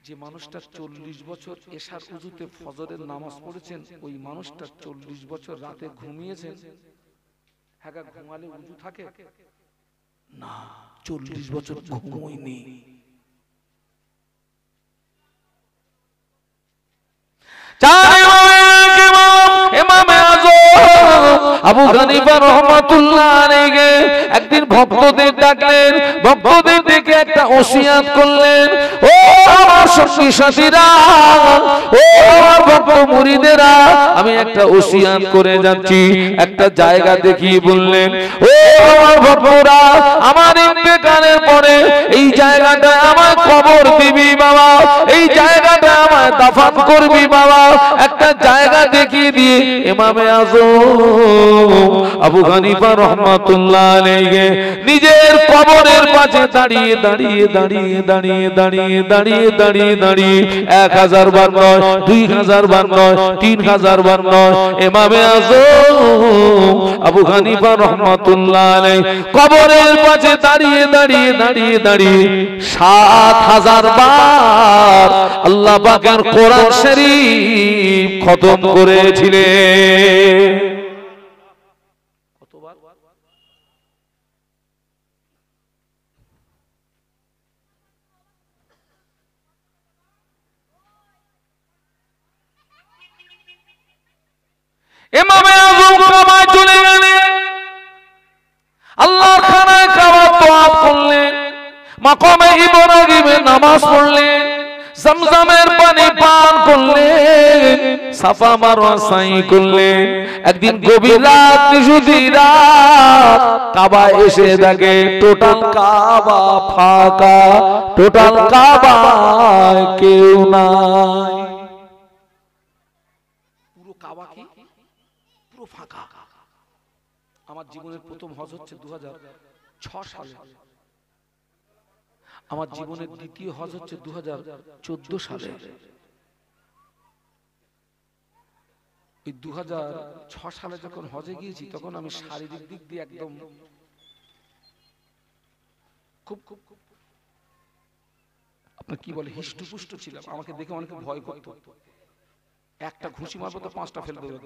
যে মানুষটা 40 বছর এশার উজুতে ফজরের নামাজ পড়েছেন, ওই মানুষটা 40 বছর রাতে ঘুমিয়েছেন। হ্যাঁ ঘুমালে উজু থাকে না, 40 বছর ঘুমোয়নি। আবু হানিফা রাহমাতুল্লাহ আলাইহি একদিন ভক্তদের ডাকলেন, ভক্তদের ডেকে একটা ওসিয়াত করলেন, ও আমার সঙ্গী সাথীরা, ও আমার ভক্ত মুরিদেরা, আমি একটা ওসিয়াত করে যাচ্ছি। একটা জায়গা দেখিয়ে বললেন, ও আমার ভক্তরা, আমার ইন্তেকালের পরে এই জায়গাটা আমার কবর দিবি বাবা, এই জায়গাটা আমার দাফন করবি বাবা। একটা জায়গা দেখিয়ে দিয়ে ইমামে আযম আবু হানিফা রাহমাতুল্লাহ আলাইহি নিজের কবরের পাশে দাঁড়িয়ে দাঁড়িয়ে দাঁড়িয়ে দাঁড়িয়ে দাঁড়িয়ে দাঁড়িয়ে দাঁড়িয়ে দাঁড়িয়ে 1000 বার নয়, 2000 বার নয়, 3000 বার নয়, ইমামে আযম আবু হানিফা রাহমাতুল্লাহ আলাইহি কবরের পাশে দাঁড়িয়ে দাঁড়িয়ে দাঁড়িয়ে দাঁড়িয়ে 7000 বার আল্লাহ পাকের কোরআন শরীফ খতম করেছিলেন। কতবার? ইমামে আযম কাবায় চলে গেলেন, আল্লাহর খানায় কাবা তওয়াফ করলেন, মাকামে ইব্রাহিমে নামাজ পড়লেন, জমজমের পানি পান করলেন, সাফা মারওয়া সাই করলেন। একদিন গভীর রাত, নিশুতি রাত, কাবায় এসে দেখে টোটাল কাবা ফাঁকা, টোটাল কাবায় কেউ নাই। পুরো কাবা কি পুরো ফাঁকা। আমার জীবনের প্রথম হজ হচ্ছে 2006 সালে, আমার জীবনের দ্বিতীয় হজ হচ্ছে 2014 সালে। ওই 2006 সালে যখন হজে গিয়েছি তখন আমি শারীরিক দিক দিয়ে একদম খুব আপনার কি বলে হিষ্টপুষ্ট ছিলাম। আমাকে দেখে অনেকে ভয় করত, একটা ঘুষি মারবো তো 5টা ফেলে দেবো।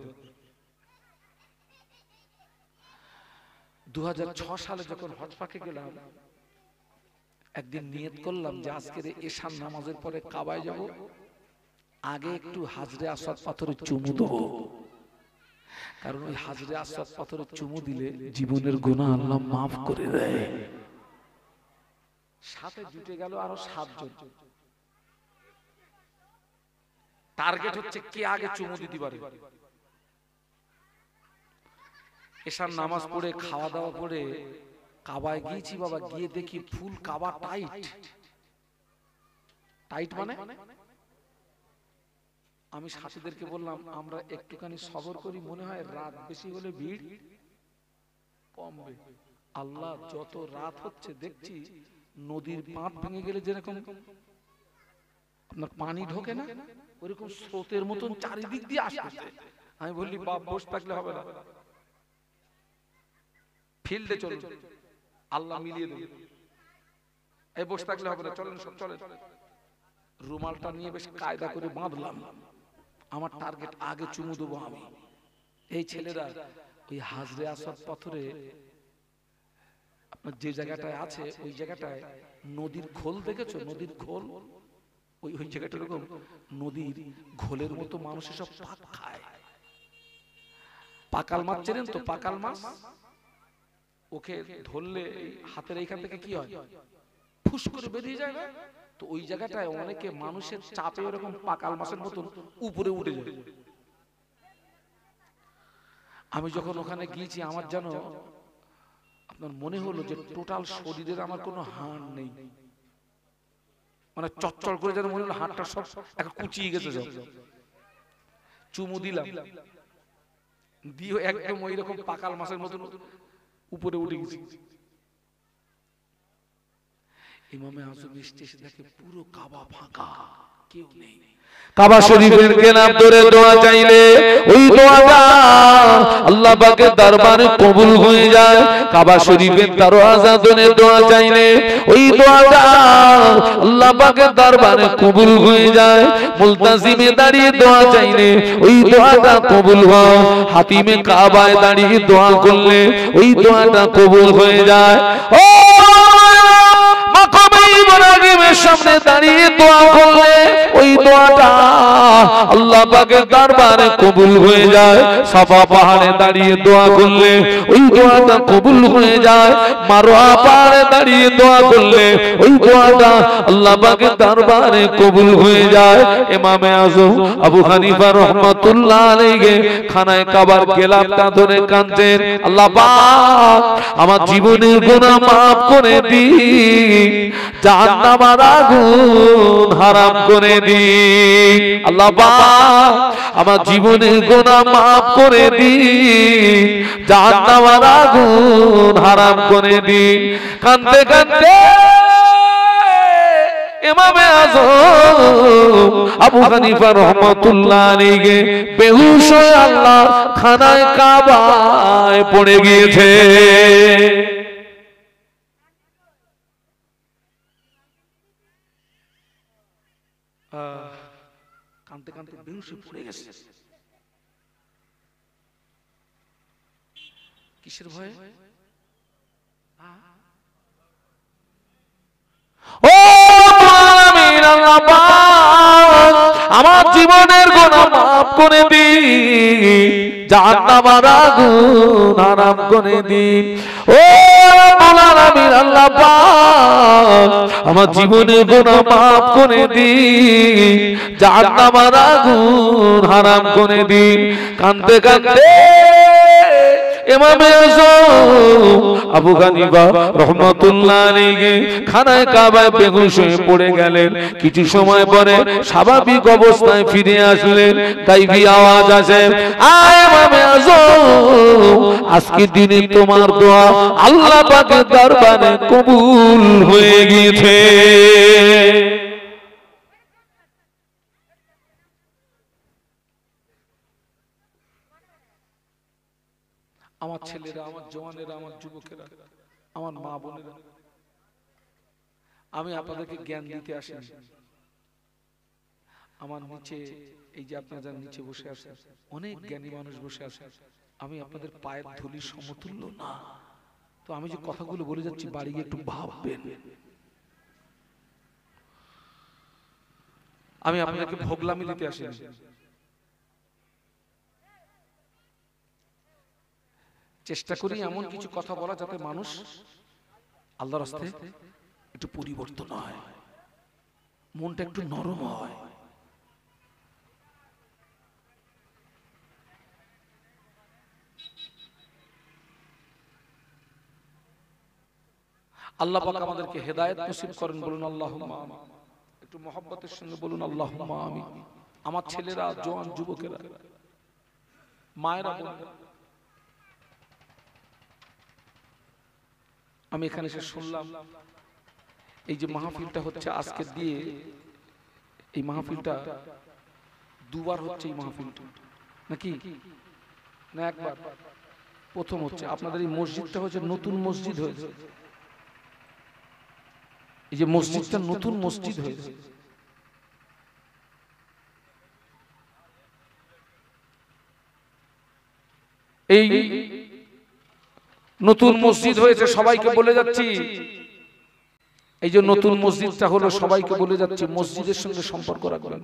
2006 সালে যখন হজ পাকে গেলাম, একদিন নিয়ত করলাম যে আজকের এশার নামাজের পরে কাবায় যাব, আগে একটু হাজরে আসওয়াদ পাথরে চুমু দেবো, কারণ ওই হাজরে আসওয়াদ পাথরে চুমু দিলে জীবনের গুনাহ আল্লাহ মাফ করে দেয়। সাথে জুটে গেল আরো 7 জন। টার্গেট হচ্ছে কে আগে চুমু দিতে পারে। এশার নামাজ পড়ে খাওয়া দাওয়া করে কাবায় গিয়েছি বাবা, গিয়ে দেখি ফুল কাবা টাইট। টাইট মানে আমি সাথীদেরকে বললাম আমরা একটুখানি সবর করি, মনে হয় রাত বেশি হলে ভিড় কমবে। আল্লাহ, যত রাত হচ্ছে দেখছি নদীর বাঁধ ভেঙে গেলে যেরকম আপনার পানি ঢোকে না, ওইরকম স্রোতের মতন চারিদিক দিয়ে আসছে। আমি বললি বাপ বসে থাকলে হবে না, ফিল্ডে চলুন, আল্লাহ মিলিয়ে দেবে। এই বসে থাকলে হবে না, চলেন সব চলেন। রুমালটা নিয়ে বেশ কায়দা করে বাঁধলাম, আমার টার্গেট আগে চুমু দেবো আমি। এই ছেলেরা ওই হাজরে আসওয়াদ পাথরে আপনার যে জায়গাটায় আছে, ওই জায়গাটায় নদীর খোল দেখেছো? নদীর খোল, ওই জায়গাটা এরকম নদীর ঘোলের মতো মানুষ সব পাক খায়। পাকাল মাছ চেনেন তো? পাকাল মাছ ওকে ধরলে হাতের এইখান থেকে কি হয়, ফুস করে বেরিয়ে যায় না? তো ওই জায়গাটায় অনেকে মানুষের চাপে এরকম পাকাল মাছের মতন উপরে উঠে যায়। আমি যখন ওখানে গিয়েছি আমার যেন আপনার মনে হলো যে টোটাল শরীরের আমার কোনো হাড় নেই, মানে চচ্চর করে যেন মনে হলো হাড়টা সব একটা কুচিয়ে গেছে। সব চুমু দিলাম, দিয়ে একদম ওই রকম পাকাল মাছের মতন উপরে উঠে গেছি। ইমামে আযম স্টেশন দেখে পুরো কাবা ফাঁকা, কেউ নেই। কাবা শরীফের কেনাব ধরে দোয়া চাইলে ওই দোয়াটা আল্লাহ পাকের দরবারে কবুল হয়ে যায়। কাবা শরীফের দরওয়াজা ধরে দোয়া চাইলে ওই দোয়াটা আল্লাহ পাকের দরবারে কবুল হয়ে যায়। মুলতাজিমে দাঁড়িয়ে দোয়া চাইলে ওই দোয়াটা কবুল হয়। হাতিমে কাবায় দাঁড়িয়ে দোয়া করলে ওই দোয়াটা কবুল হয়ে যায়। ও মাকামে ইব্রাহিমের সামনে দাঁড়িয়ে দোয়া করলে ওই দোয়াটা আল্লাহ পাকের দরবারে কবুল হয়ে যায়। সাফা পাহাড়ে দাঁড়িয়ে দোয়া করলে ওই দোয়াটা কবুল হয়ে যায়। মারওয়া পাহাড়ে দাঁড়িয়ে দোয়া করলে ওই দোয়াটা আল্লাহ পাকের দরবারে কবুল হয়ে যায়। ইমামে আযম আবু হানিফা রাহমাতুল্লাহ আলাইহি খানায় কাবার গেলাপটা ধরে কাঁদতেন, আল্লাহ পাক আমার জীবনের গুনাহ maaf করে দিন, জাহান্নামের আগুন হারাম করে দিন। আল্লাহ পাক আমার জীবনের গুনাহ maaf করে দিন, জাহান্নামের আগুন হারাম করে দিন। কাঁদতে কাঁদতে ইমামে আযম আবু হানিফা রাহমাতুল্লাহ আলাইহি বেহুশ হয়ে আল্লাহ খানায় কাবায় পড়ে গিয়েছে। কাঁদতে কাঁদতে বেহুশ হয়ে পড়ে গেছে। কিসের ভয়ে? ও আমিন, আল্লাহ পাক আমার জীবনের গুনাহ maaf করে দিন, জাহান্নামের আগুন হারাম করে দিন। ও আমিন, আল্লাহ পাক আমার জীবনের গুনাহ maaf করে দিন, জাহান্নামের আগুন হারাম করে দিন। কাঁদতে কাঁদতে ইমামে আযম আবু হানিফা রাহমাতুল্লাহ আলাইহি খানায় কাবায় বেহুশ হয়ে পড়ে গেলেন। কিছু সময় পরে স্বাভাবিক অবস্থায় ফিরে আসলেন। গায়বী আওয়াজ আসে, আয় ইমামে আযম, আজকে দিনে তোমার দোয়া আল্লাহ পাকের দরবারে কবুল হয়ে গিয়েছে। আমার ছেলেরা, আমার জওয়ানেরা, আমার যুবকেরা, আমার মা বোনেরা, আমি আপনাদেরকে জ্ঞান দিতে আসিনি। আমার নিচে এই যে আপনারা যারা নিচে বসে আছেন অনেক জ্ঞানী মানুষ বসে আছে, আমি আপনাদের পায়ের ধুলির সমতুল্য না। তো আমি যে কথাগুলো বলে যাচ্ছি বাড়ি গিয়ে একটু ভাববেন। আমি আপনাদেরকে ভোগলামি দিতে আসিনি। চেষ্টা করি এমন কিছু কথা বলা যাতে মানুষ আল্লাহর রাস্তায় একটু পরিবর্তন হয়, মনটা একটু নরম হয়। আল্লাহ পাক আমাদেরকে হেদায়েত নসিব করেন, বলুন আল্লাহুম্মা আমিন। একটু মহব্বতের সঙ্গে বলুন আল্লাহুম্মা আমিন। আমার ছেলেরা, জওয়ান যুবকেরা, মায়েরা, বোনেরা, আমি এখানে এসে শুনলাম এই যে মাহফিলটা হচ্ছে আজকে দিয়ে, এই মাহফিলটা দুবার হচ্ছে। এই মাহফিলটা নাকি না একবার? প্রথম হচ্ছে আপনাদের এই মসজিদটা হচ্ছে নতুন মসজিদ হয়েছে। এই যে মসজিদটা নতুন মসজিদ হয়েছে, এই নতুন মসজিদ হয়েছে। সবাইকে বলে যাচ্ছি, এই যে নতুন মসজিদটা হলো, সবাইকে বলে যাচ্ছি মসজিদের সঙ্গে সম্পর্ক রাখবেন,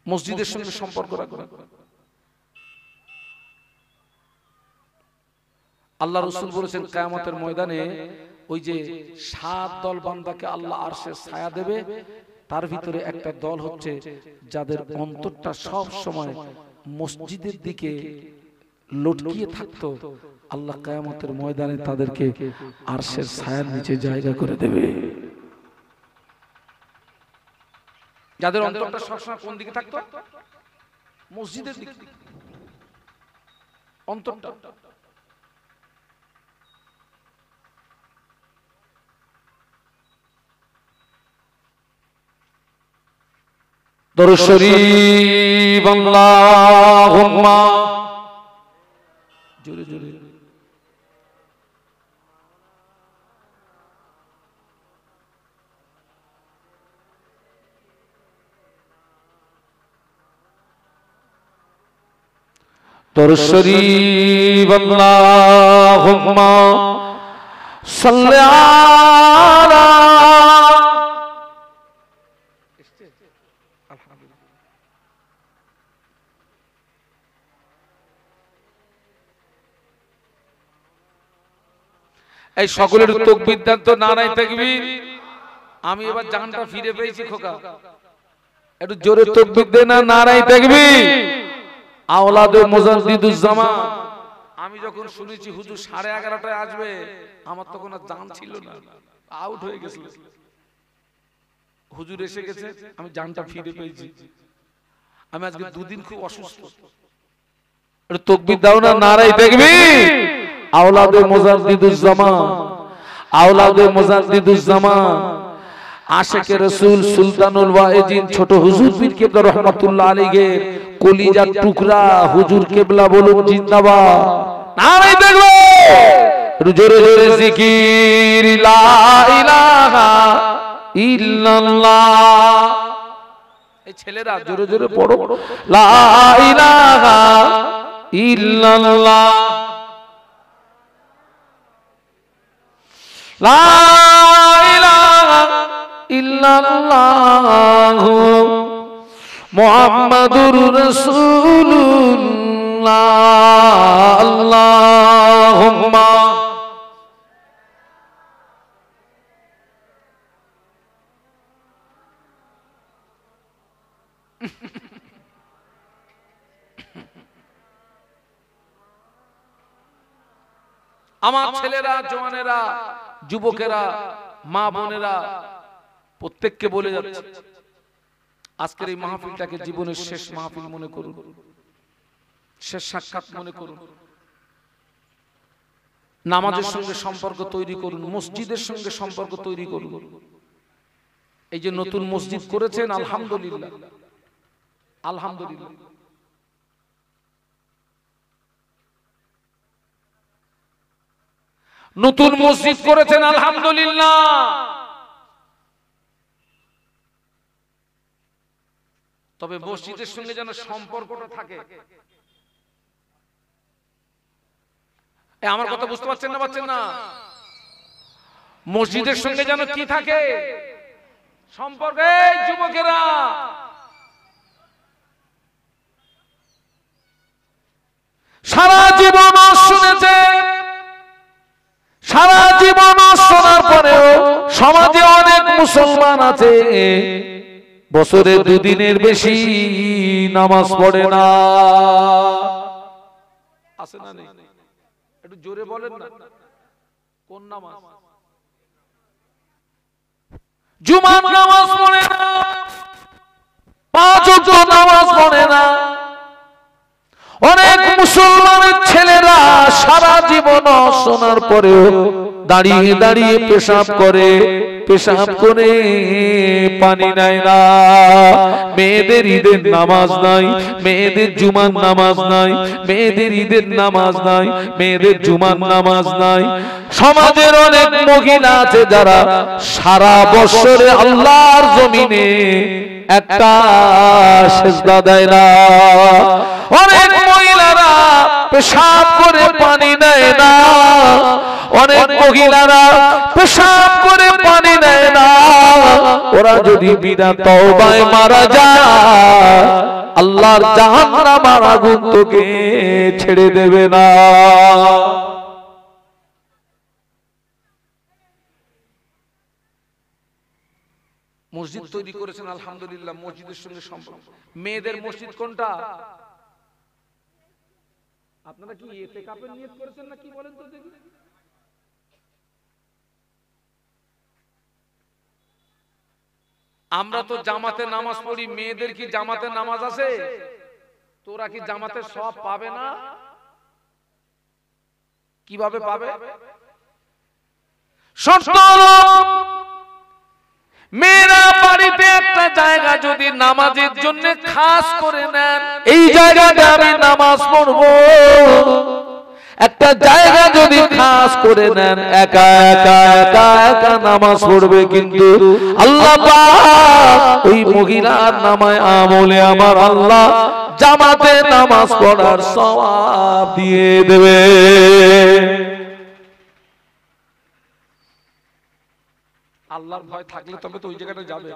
মসজিদের সঙ্গে সম্পর্ক রাখবেন। আল্লাহ রাসূল বলেছেন কিয়ামতের ময়দানে ওই যে 7 দল বান্দাকে আল্লাহ আরশের ছায়া দেবে, তার ভিতরে একটা দল হচ্ছে যাদের অন্তরটা সব সময় মসজিদের দিকে লটকিয়ে থাকতো। আল্লাহ কিয়ামতের ময়দানে তাদেরকে আরশের ছায়ার নিচে জায়গা করে দেবে। যাদের অন্তরটা সবসময় কোন দিকে থাকতো? মসজিদের দিকে অন্তরটা। দরুদ শরীফ আল্লাহুম্মা জোরে জোরে দরুদ শরীফ আল্লাহুম্মা সাল্লি আলা এই সকলের তাকবীর দেন তো নারায়ে তাকবীর। আমি এবার জানটা ফিরে পেয়েছি খোকা, একটু জোরে তাকবীর দেন না নারায়ে তাকবীর। আওলাদে মুজাদ্দিদুজ জামান, আমি যখন শুনেছি হুজুর 11:30টায় আসবে, আমার তখন আর জান ছিল না, আউট হয়ে গেছিল। হুজুর এসে গেছে, আমি জানটা ফিরে পেয়েছি। আমি আজকে দুদিন খুব অসুস্থ, একটু তাকবীর দাও না নারায়ে তাকবীর। আওলাদে মুজাদ্দিদুজ জামান, আওলাদে মুজাদ্দিদুজ জামান, আশিকে রাসূল সুলতানুল ওয়াইজিন ছোট হুজুর পীর কেবলা রহমাতুল্লাহ আলাইহির কলিজার টুকরা হুজুর কেবলা বলুন জিন্দাবাদ নারায়ে তাকবীর। জোরে জোরে জিকির লা ইলাহা ইল্লাল্লাহ। এই ছেলেরা জোরে জোরে পড়ো লা ইলাহা ইল্লাল্লাহ, লা ইলাহা ইল্লাল্লাহু মুহাম্মাদুর রাসূলুল্লাহ। আল্লাহুম্মা আমার ছেলেরা, জওয়ানেরা, যুবকেরা, মা বোনেরা প্রত্যেককে বলে যাচ্ছে, আজকের এই মাহফিলটাকে জীবনের শেষ মাহফিল মনে করুন, শেষ সাক্ষাৎ মনে করুন। নামাজের সঙ্গে সম্পর্ক তৈরি করুন, মসজিদের সঙ্গে সম্পর্ক তৈরি করুন। এই যে নতুন মসজিদ করেছেন, আলহামদুলিল্লাহ আলহামদুলিল্লাহ। নতুন মসজিদ করেছেন আলহামদুলিল্লাহ, তবে মসজিদের সঙ্গে যেন সম্পর্কটা থাকে। আমার কথা বুঝতে পারছেন না? মসজিদের সঙ্গে যেন কি থাকে? সম্পর্ক। যুবকেরা, সারা জীবন শুনেছে, সারা জীবন শোনার পরেও সমাজে অনেক মুসলমান আছে বছরে 2 দিনের বেশি নামাজ পড়ে না। আছে না নেই? একটু জোরে বলেন না, কোন নামাজ? জুমার নামাজ পড়ে না, 5 ওয়াক্ত নামাজ পড়ে না। অনেক মুসলমানের ছেলেরা সারা জীবন শোনার পরেও দাঁড়িয়ে দাঁড়িয়ে পেশাব করে, পেশাব করে পানি নেয় না। মেয়েদের ঈদের নামাজ নাই, মেয়েদের জুমার নামাজ নাই, মেয়েদের ঈদের নামাজ নাই, মেয়েদের জুমার নামাজ নাই। সমাজের অনেক মহিলা আছে যারা সারা বছরে আল্লাহর জমিনে একটা সিজদা দেয় না। অনেক মহিলারা পেশাব করে পানি নেয় না, অনেক মহিলারা পেশাব করে পানি নেয় না। ওরা যদি বিনা তওবায় মারা যায়, আল্লাহর জাহান্নামের আগুন তোকে ছেড়ে দেবে না। মসজিদ তৈরি করেছেন আলহামদুলিল্লাহ, মসজিদের সঙ্গে সম্পর্ক। মেয়েদের মসজিদ কোনটা? আপনারা কি ইতিকাফের নিয়ত করেছেন না কি বলেন তো দেখি? আমরা তো জামাতে নামাজ পড়ি, মেয়েদের কি জামাতে নামাজ আছে? তোরা কি জামাতে সওয়াব পাবে না? কিভাবে পাবে? মেয়েরা বাড়িতে একটা জায়গা যদি নামাজের জন্য খাস করে নেন, এই জায়গাতে আমি নামাজ পড়বো, একটা জায়গা যদি খাস করে নেন, একা একা একা একা নামাজ পড়বে, কিন্তু আল্লাহ পাক ওই মহিলার নামায় আমলে আমার আল্লাহ জামাতে নামাজ পড়ার সওয়াব দিয়ে দেবে। আল্লাহর ভয় থাকলে তবে তো ওই জায়গাটা যাবে।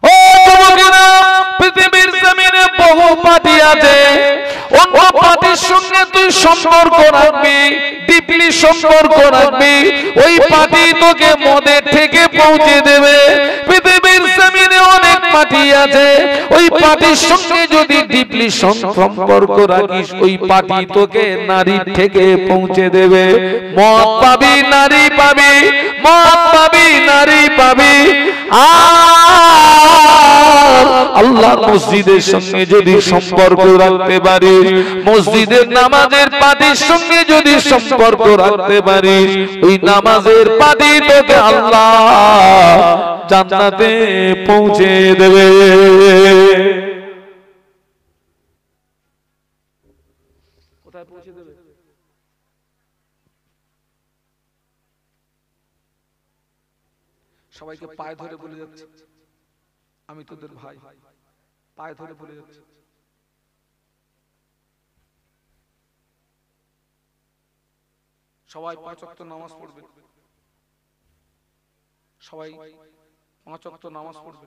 ও যুবকেরা, পৃথিবীর জমিনে বহু পার্টি আছে, অন্য পার্টির সঙ্গে তুই সম্পর্ক রাখবি, ডিপলি সম্পর্ক রাখবি, ওই পার্টি তোকে মদের থেকে পৌঁছে দেবে। পৃথিবীর জমিনে অনেক পার্টি আছে, ওই পার্টির সঙ্গে যদি ডিপলি সম্পর্ক রাখিস, ওই পার্টি তোকে নারীর থেকে পৌঁছে দেবে। মদ পাবি, নারী পাবি, মদ পাবি, নারী পাবি। আল্লাহর মসজিদের সঙ্গে যদি সম্পর্ক রাখতে পারি, মসজিদের নামাজের পার্টির সঙ্গে যদি সম্পর্ক রাখতে পারি, ওই নামাজের পার্টি তোকে আল্লাহ জান্নাতে পৌঁছে দেবে। কোথায় পৌঁছে দেবে? সবাইকে পায়ে ধরে বলে যাচ্ছে, আমি তোদের ভাই, পায়ে ধরে বলে যাচ্ছে। সবাই 5 ওয়াক্ত নামাজ পড়বে, সবাই 5 ওয়াক্ত নামাজ পড়বে।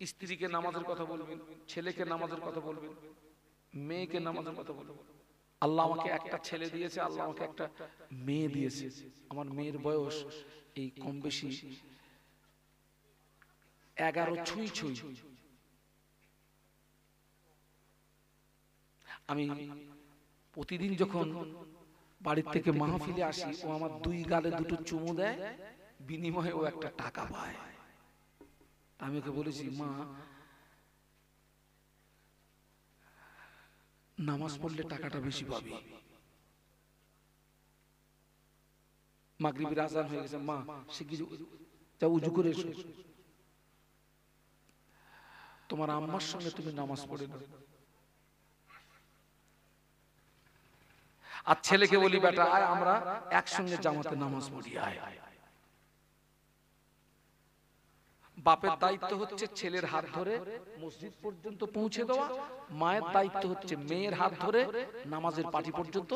স্ত্রীকে নামাজের কথা বলবেন, ছেলেকে নামাজের কথা বলবেন, মেয়েকে নামাজের কথা বলবেন। আল্লাহ আমাকে একটা ছেলে দিয়েছে, আল্লাহ আমাকে একটা মেয়ে দিয়েছে। আমার মেয়ের বয়স এই কম বেশি 11 ছুঁই ছুঁই। আমি প্রতিদিন যখন বাড়ির থেকে মাহফিলে আসি, ও আমার 2 গালে 2টো চুমু দেয়, বিনিময়ে ও একটা টাকা পায়। আমি ওকে বলেছি, মা নামাজ পড়লে টাকাটা বেশি পাবি। মাগরিবের আযান হয়ে গেছে, মা শিগগির যাও উযু করে এসো, তোমার আম্মার সঙ্গে তুমি নামাজ পড়ে নাও। আর ছেলেকে বলি, বেটা আয় আমরা একসঙ্গে জামাতে নামাজ পড়ি, আয়। বাপের দায়িত্ব হচ্ছে ছেলের হাত ধরে মসজিদ পর্যন্ত পৌঁছে দেওয়া, মায়ের দায়িত্ব হচ্ছে মেয়ের হাত ধরে নামাজের পাটি পর্যন্ত।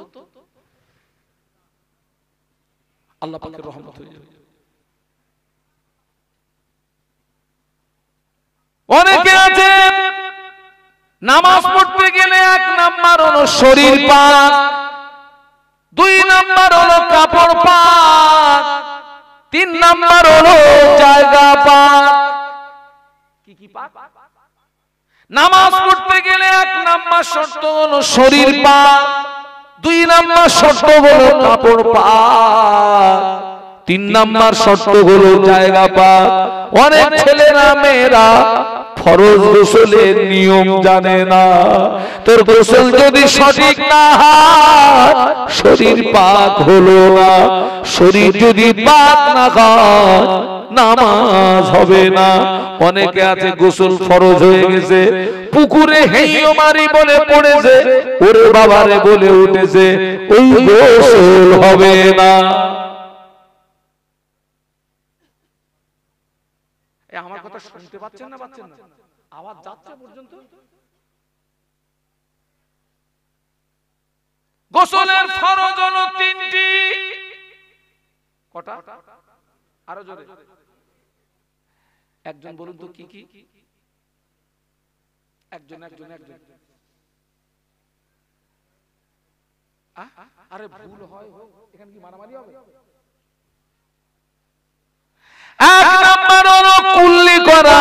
আল্লাহ পাকের রহমত হয়ে যাবে। অনেকে আছে নামাজ পড়তে গেলে 1 নাম্বার হলো শরীর পাক, 2 নাম্বার হলো কাপড় পাক, 3 নাম্বার হলো জায়গা পাক। কি পাক? নামাজ পড়তে গেলে 1 নাম্বার শর্ত হলো শরীর পাক, 2 নাম্বার শর্ত হলো কাপড় পাক, 3 নাম্বার শর্ত হলো জায়গা পাক। অনেক ছেলেরা মেয়েরা ফরজ গোসলের নিয়ম জানে না। তোর গোসল যদি সঠিক না হয়, শরীর পাক হলো না। শরীর যদি পাক না হয়, নামাজ হবে না। অনেকে আছে গোসল ফরজ হয়ে গেছে, পুকুরে হেইয়ো মারি বলে পড়েছে, ওরে বাবারে বলে উঠেছে, ওই গোসল হবে না। আমার কথা শুনতে পাচ্ছেন না? পাচ্ছেন না? আওয়াজ যাচ্ছে পর্যন্ত? গোসলের ফরজ হলো 3টি। কটা? আরো জোরে একজন বলুন তো, কি কি? একজন। আরে ভুল হয়, এখানে কি মারামারি হবে? 1 নাম্বার হলো কুল্লি করা,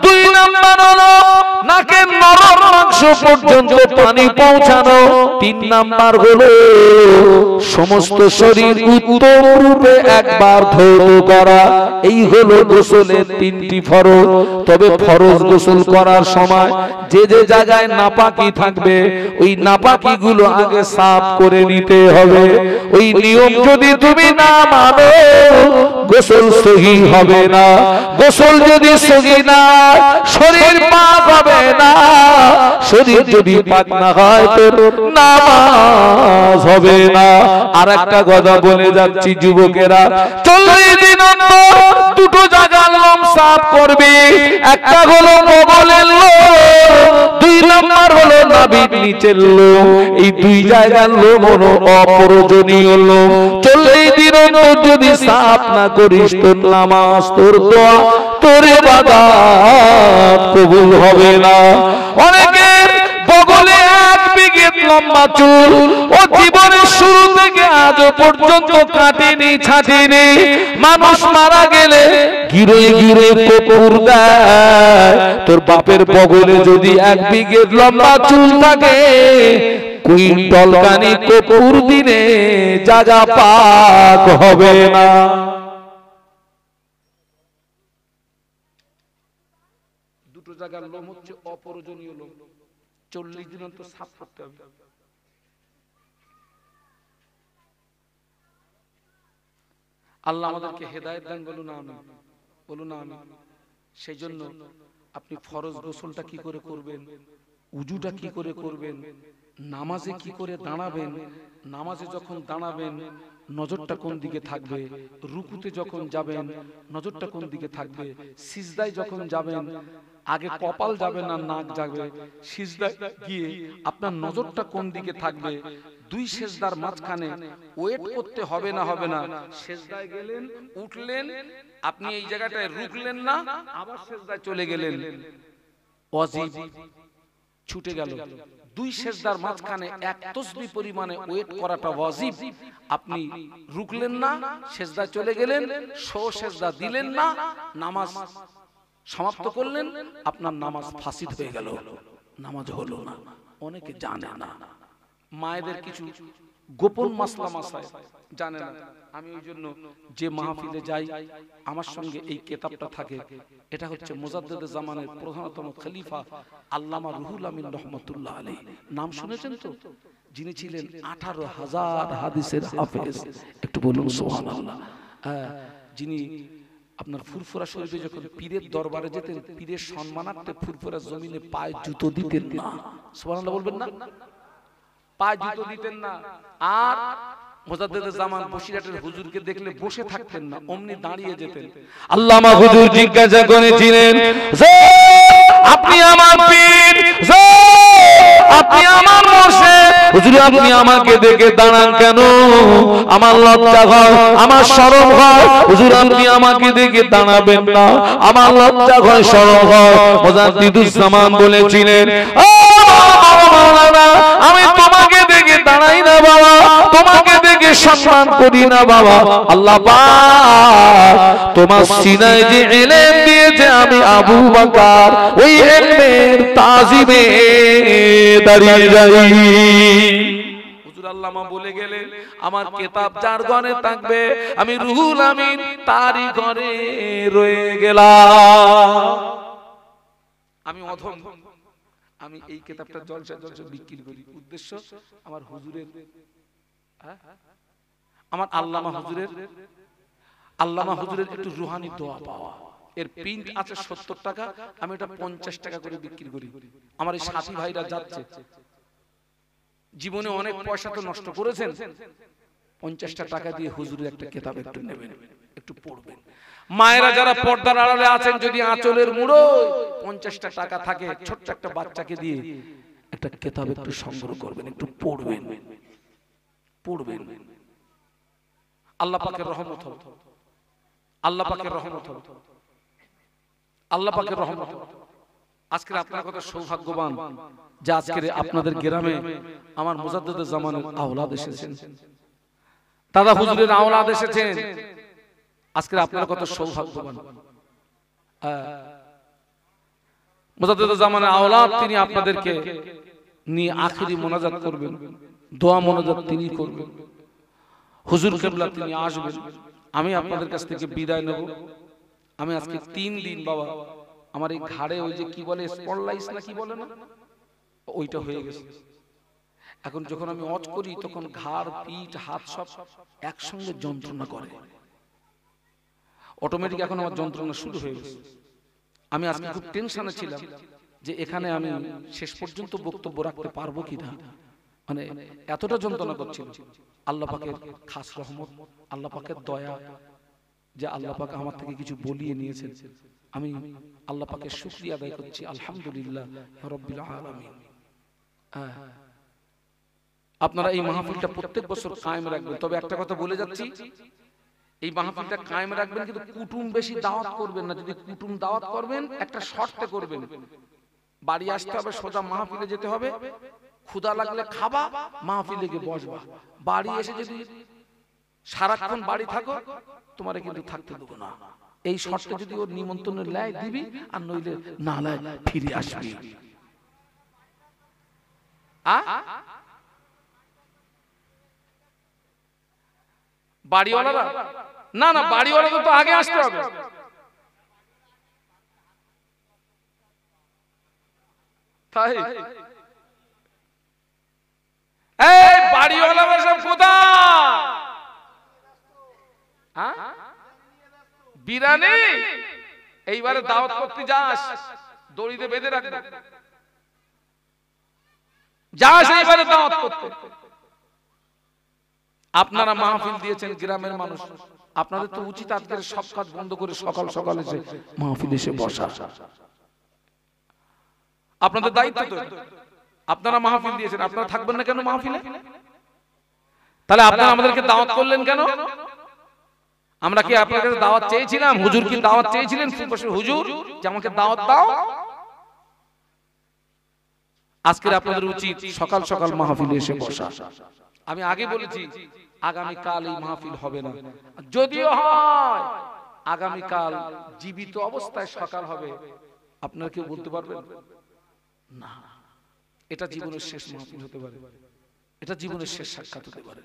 2 নাম্বার হলো নাকের নরম অংশ পর্যন্ত পানি পৌঁছানো, তিন নাম্বার হলো সমস্ত শরীর উত্তম রূপে একবার ধৌত করা। এই হলো গোসলের তিনটি ফরজ। তবে ফরজ গোসল করার সময় যে যে জায়গায় নাপাকি থাকবে ওই নাপাকি গুলো আগে সাফ করে নিতে হবে। ওই নিয়ম যদি তুমি না মানো গোসল সহি হবে না। গোসল যদি সহি না, শরীর পাক হবে না। শরীর যদি পাক না হয় তো নামাজ হবে না। আর একটা কথা বলে যাচ্ছি যুবকেরা, 40 দিন দুটো জায়গার লোম সাফ করবে। একটা হলো কবলের লোম, 2 নাম্বার হলো নাভির নিচের লোম। এই 2 জায়গার লোম হলো অপ্রয়োজনীয় লোম। 40 দিন যদি সাফ না করিস তোর নামাজ, তোর দোয়া, তোর ইবাদত কবুল হবে না। অনেকের বগলে 1 বিঘে লম্বা চুল, ও জীবনের শুরু থেকে আজ পর্যন্ত কাটেনি ছাটেনি। মানুষ মারা গেলে গিরে গিরে কপুর দেয়। তোর বাপের বগলে যদি 1 বিঘে লম্বা চুল থাকে, কুইন্টাল কানি কপুর দিনে জায়গা পাক হবে না। দুটো জায়গার লোম হচ্ছে অপ্রয়োজনীয় লোম। 40 দিন অন্তর সাফ করতে হবে। আল্লাহ আমাদেরকে হেদায়েত দান, বলুন আমিন, বলুন আমিন। সেই জন্য আপনি ফরজ গোসলটা কি করে করবেন, উজুটা কি করে করবেন, নামাজে কি করে দাঁড়াবেন, নামাজে যখন দাঁড়াবেন নজরটা কোন দিকে থাকবে, রুকুতে যখন যাবেন নজরটা কোন দিকে থাকবে, সিজদায় যখন যাবেন আগে কপাল যাবে না নাক যাবে, সিজদায় গিয়ে আপনার নজরটা কোন দিকে থাকবে, 2 সেজদার মাঝখানে ওয়েট করতে হবে না, হবে না। সেজদায় গেলেন, উঠলেন, আপনি এই জায়গাটায় রুকলেন না, আবার সেজদায় চলে গেলেন, ওয়াজিব ছুটে গেল। 2 সেজদার মাঝখানে 1 তাসবিহ পরিমাণে ওয়েট করাটা ওয়াজিব। আপনি রুকলেন না, সেজদায় চলে গেলেন, সেজদা দিলেন না, নামাজ সমাপ্ত করলেন, আপনার নামাজ ফাসিদ হয়ে গেল, নামাজ হলো না। অনেকে জানে না, মায়েদের কিছু গোপন মাসলা মাসায় জানে না। আমি ওই জন্য যে মাহফিলে যাই আমার সঙ্গে এই কিতাবটা থাকে। এটা হচ্ছে মুজাদ্দিদে জামানের প্রধানতম খলিফা আল্লামা রুহুল আমিন রহমাতুল্লাহ আলাইহি। নাম শুনেছেন তো? যিনি ছিলেন 18,000 হাদিসের হাফেজ। একটু বলুন সুবহানাল্লাহ। যিনি আপনার ফুরফুরা শরীফে যখন পীরের দরবারে যেতেন, পীরের সম্মানার্থে ফুরফুরা জমিনে পায়ে জুতো দিতেন না। সুবহানাল্লাহ বলবেন না? পায়ে জুতো দিতেন না। আর মুজাদ্দিদে জামান বসিরহাটের হুজুরকে দেখলে বসে থাকতেন না, অমনি দাঁড়িয়ে যেতেন। আল্লামা হুজুর জিজ্ঞাসা করেছিলেন, আপনি আমার পীর, আপনি আমার মুর্শিদ, হুজুর আপনি আমাকে দেখে দাঁড়ান কেন? আমার লজ্জা হয়, আমার শরম হয়। হুজুর আপনি আমাকে দেখে দাঁড়াবেন না, আমার লজ্জা হয়, শরম হয়। মুজাদ্দিদুস জামান বলেছিলেন, আমি তোমাকে দেখে দাঁড়াই না বাবা, তোমাকে দেখে সম্মান করি না বাবা। আল্লাহ পাক তোমার সিনায় যে ইলম দিয়েছে, আমি আবু বকর ওই ইলমের তাজিমে দাঁড়িয়ে যাই। হুজুর আল্লামা বলে গেলেন, আমার কিতাব যার ঘরে থাকবে আমি রুহুল আমিন তারই ঘরে রয়ে গেলাম। আমি অধম, আমি এই কিতাবটা জলসা জলসা বিক্রি করি। উদ্দেশ্য আমার হুজুরের, আমার আল্লামা হুজুরের একটু রুহানি দোয়া পাওয়া। এর প্রিন্ট আছে 70 টাকা, আমি এটা 50 টাকা করে বিক্রি করি। আমার এই সাথী ভাইরা যাচ্ছে, জীবনে অনেক পয়সা তো নষ্ট করেছেন, 50টা টাকা দিয়ে হুজুরের একটা কিতাব একটু নেবেন, একটু পড়বেন। মায়েরা যারা পর্দার আড়ালে আছেন, যদি আঁচলের মুড়ো 50টা টাকা থাকে, ছোট্ট একটা বাচ্চাকে দিয়ে একটা কিতাব একটু সংগ্রহ করবেন, একটু পড়বেন, পড়বেন। আল্লাহ পাকের রহমত হবে, আল্লাহ পাকের রহমত হবে, আল্লাহ পাকের রহমত হবে। আজকে আপনার কত সৌভাগ্যবান যে আজকে আপনাদের গ্রামে আমার মুজাদ্দিদে জামানের আওলাদ এসেছেন, দাদা হুজুরের আওলাদ এসেছেন। আজকে আপনারা কত সৌভাগ্যবান। মুজাদ্দিদে জামানের আওলাদ তিনি আপনাদেরকে নিয়ে আখেরি মোনাজাত করবেন, দোয়া মোনাজাত তিনি করবেন, হুজুর কিবলা তিনি আসবেন, আমি আপনাদের কাছ থেকে বিদায় নেব। আমি আজকে 3 দিন বাবা আমার এই ঘাড়ে ওই যে কি বলে স্পন্ডলাইটিস না কি বলে না, ওইটা হয়ে গেছে। এখন যখন আমি ওয়াজ করি তখন ঘাড়, পিঠ, হাত সব একসঙ্গে যন্ত্রণা করে, অটোমেটিক এখন আমার যন্ত্রণা শুরু হয়ে গেছে। আমি আজকে খুব টেনশনে ছিলাম যে এখানে আমি শেষ পর্যন্ত বক্তব্য রাখতে পারবো কিনা, মানে এতটা যন্ত্রণা করছিল। আল্লাহ পাকের খাস রহমত, আল্লাহ পাকের দয়া যে আল্লাহ পাক আমার থেকে কিছু বলিয়ে নিয়েছেন। আমি আল্লাহ পাকের শুকরিয়া আদায় করছি, আলহামদুলিল্লাহ রাব্বিল আলামিন। আপনারা এই মাহফিলটা প্রত্যেক বছর কায়েম রাখবেন। তবে একটা কথা বলে যাচ্ছি, এই মাহফিলটা কায়েম রাখবেন কিন্তু কুটুম বেশি দাওয়াত করবেন না। যদি কুটুম দাওয়াত করবেন একটা শর্তে করবেন, বাড়ি আসতে হবে, সোজা মাহফিলে যেতে হবে, ক্ষুধা লাগলে খাবা, মাহফিলে গিয়ে বসবা। বাড়ি এসে যদি সারাক্ষণ বাড়ি থাকো তোমারে কিন্তু থাকতে দেবো না। এই শর্তে যদি ওর নিমন্ত্রণ লাই দিবি, আর নইলে না লাই ফিরে আসবি। বাড়িওয়ালারা না না, বাড়িওয়ালাদের তো আগে আসতে হবে। তাই এই বাড়িওয়ালারা সব কোথায়? বিরানি এইবারে দাওয়াত করতে যাস, দড়িতে বেঁধে রাখবে, যাস এইবারে দাওয়াত করতে। আপনারা মাহফিল দিয়েছেন গ্রামের মানুষ, আপনাদের তো উচিত আজকের সব কাজ বন্ধ করে সকাল সকাল এসে মাহফিল এসে বসা। আপনাদের দায়িত্ব তো। আপনারা মাহফিল দিয়েছেন, আপনারা থাকবেন না কেন মাহফিলে? তাহলে আপনারা আমাদেরকে দাওয়াত করলেন কেন? আমরা কি আপনার কাছে দাওয়াত চেয়েছিলাম? হুজুর কি দাওয়াত চেয়েছিলেন হুজুর যে আমাকে দাওয়াত দাও? আজকের আপনাদের উচিত সকাল সকাল মাহফিলে এসে বসা। আমি আগে বলেছি আগামীকাল এই মাহফিল হবে না, যদিও হয় আগামীকাল জীবিত অবস্থায় সকাল হবে। আপনারা কেউ বলতে পারবেন না? এটা জীবনের শেষ মাহফিল হতে পারে, এটা জীবনের শেষ সাক্ষাৎ হতে পারে।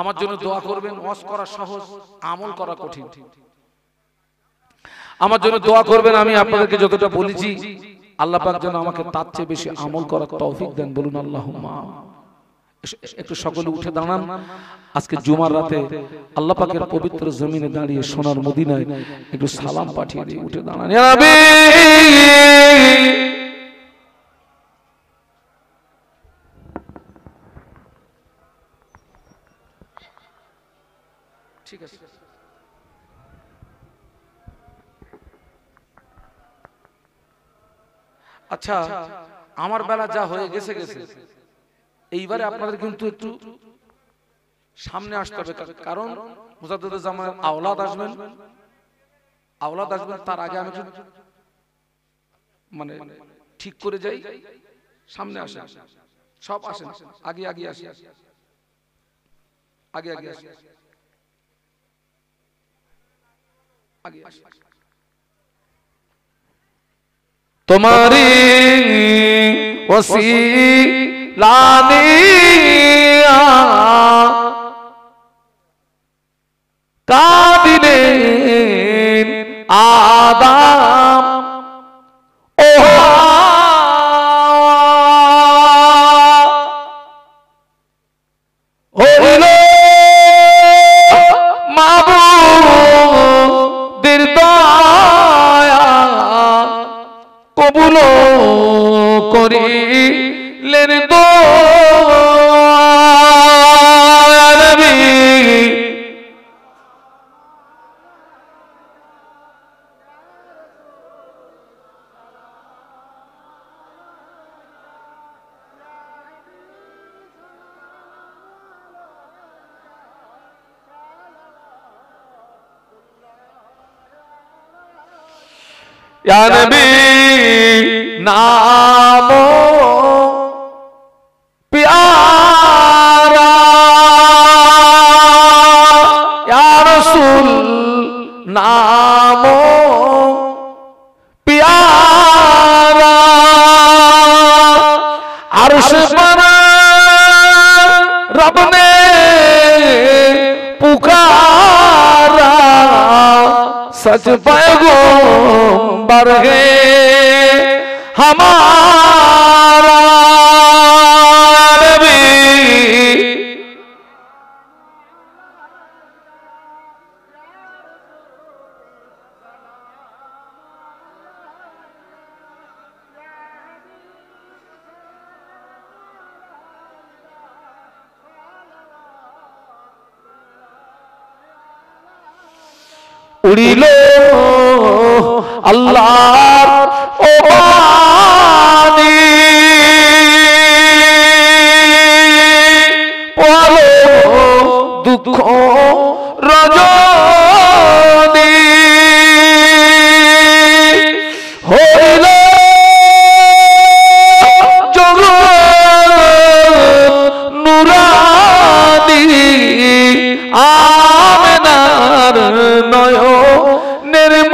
আমার জন্য দোয়া করবেন। ওয়াজ করা সহজ, আমল করা কঠিন। আমার জন্য দোয়া করবেন। আমি আপনাদেরকে যতটা বলেছি আল্লাহ পাক যেন আমাকে তার চেয়ে বেশি আমল করার তৌফিক দেন। বলুন আল্লাহুম্মা। একটু সকলে উঠে দাঁড়ান। আজকে জুমার রাতে আল্লাহ পাকের পবিত্র জমিনে দাঁড়িয়ে সোনার মদিনায় একটু সালাম পাঠিয়ে দিয়ে উঠে দাঁড়ান। ইয়া নবী, ঠিক আছে। আচ্ছা, আমার বেলা যা হয়ে গেছে গেছে, এইবারে আপনাদের কিন্তু একটু সামনে আসতে হবে, কারণ মুজাদ্দিদুল জামানের আওলাদ আসবেন, তার আগে আমি মানে ঠিক করে যাই। সামনে আসেন, সব আসেন, আগে আগে আসি, আগে আগে আসি, আগে আসি। তোমারি ওসিলা দিয়া কাঁদিলেন আদম, ও হইল মাবুদের দয়া কবুল করিলেন দোয়া নবী। ইয়া নবী নামো প্যারা, ইয়া রাসূল নামো প্যারা, रब ने पुकारा सच पैगंबर है हमारा नबी। उड़िल अल्लाह ओ बानी पालो दुख रजनी हईल जगत नुरानी आमनार नय निर्मणी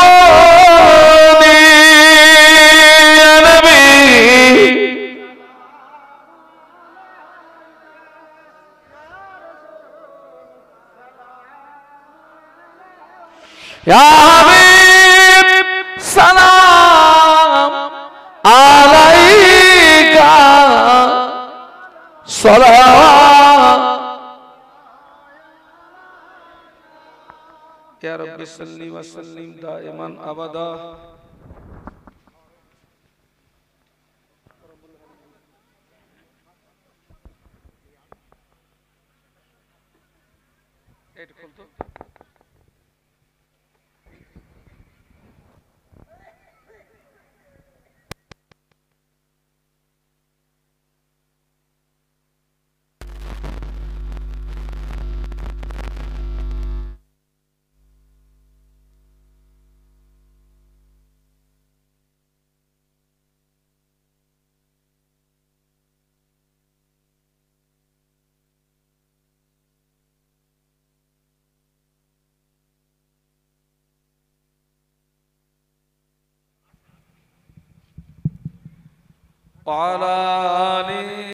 नबी। या हबीब सलाम अलैका सलाम या रब्बि सल्ली व सल्लिम दाइमान अबदा।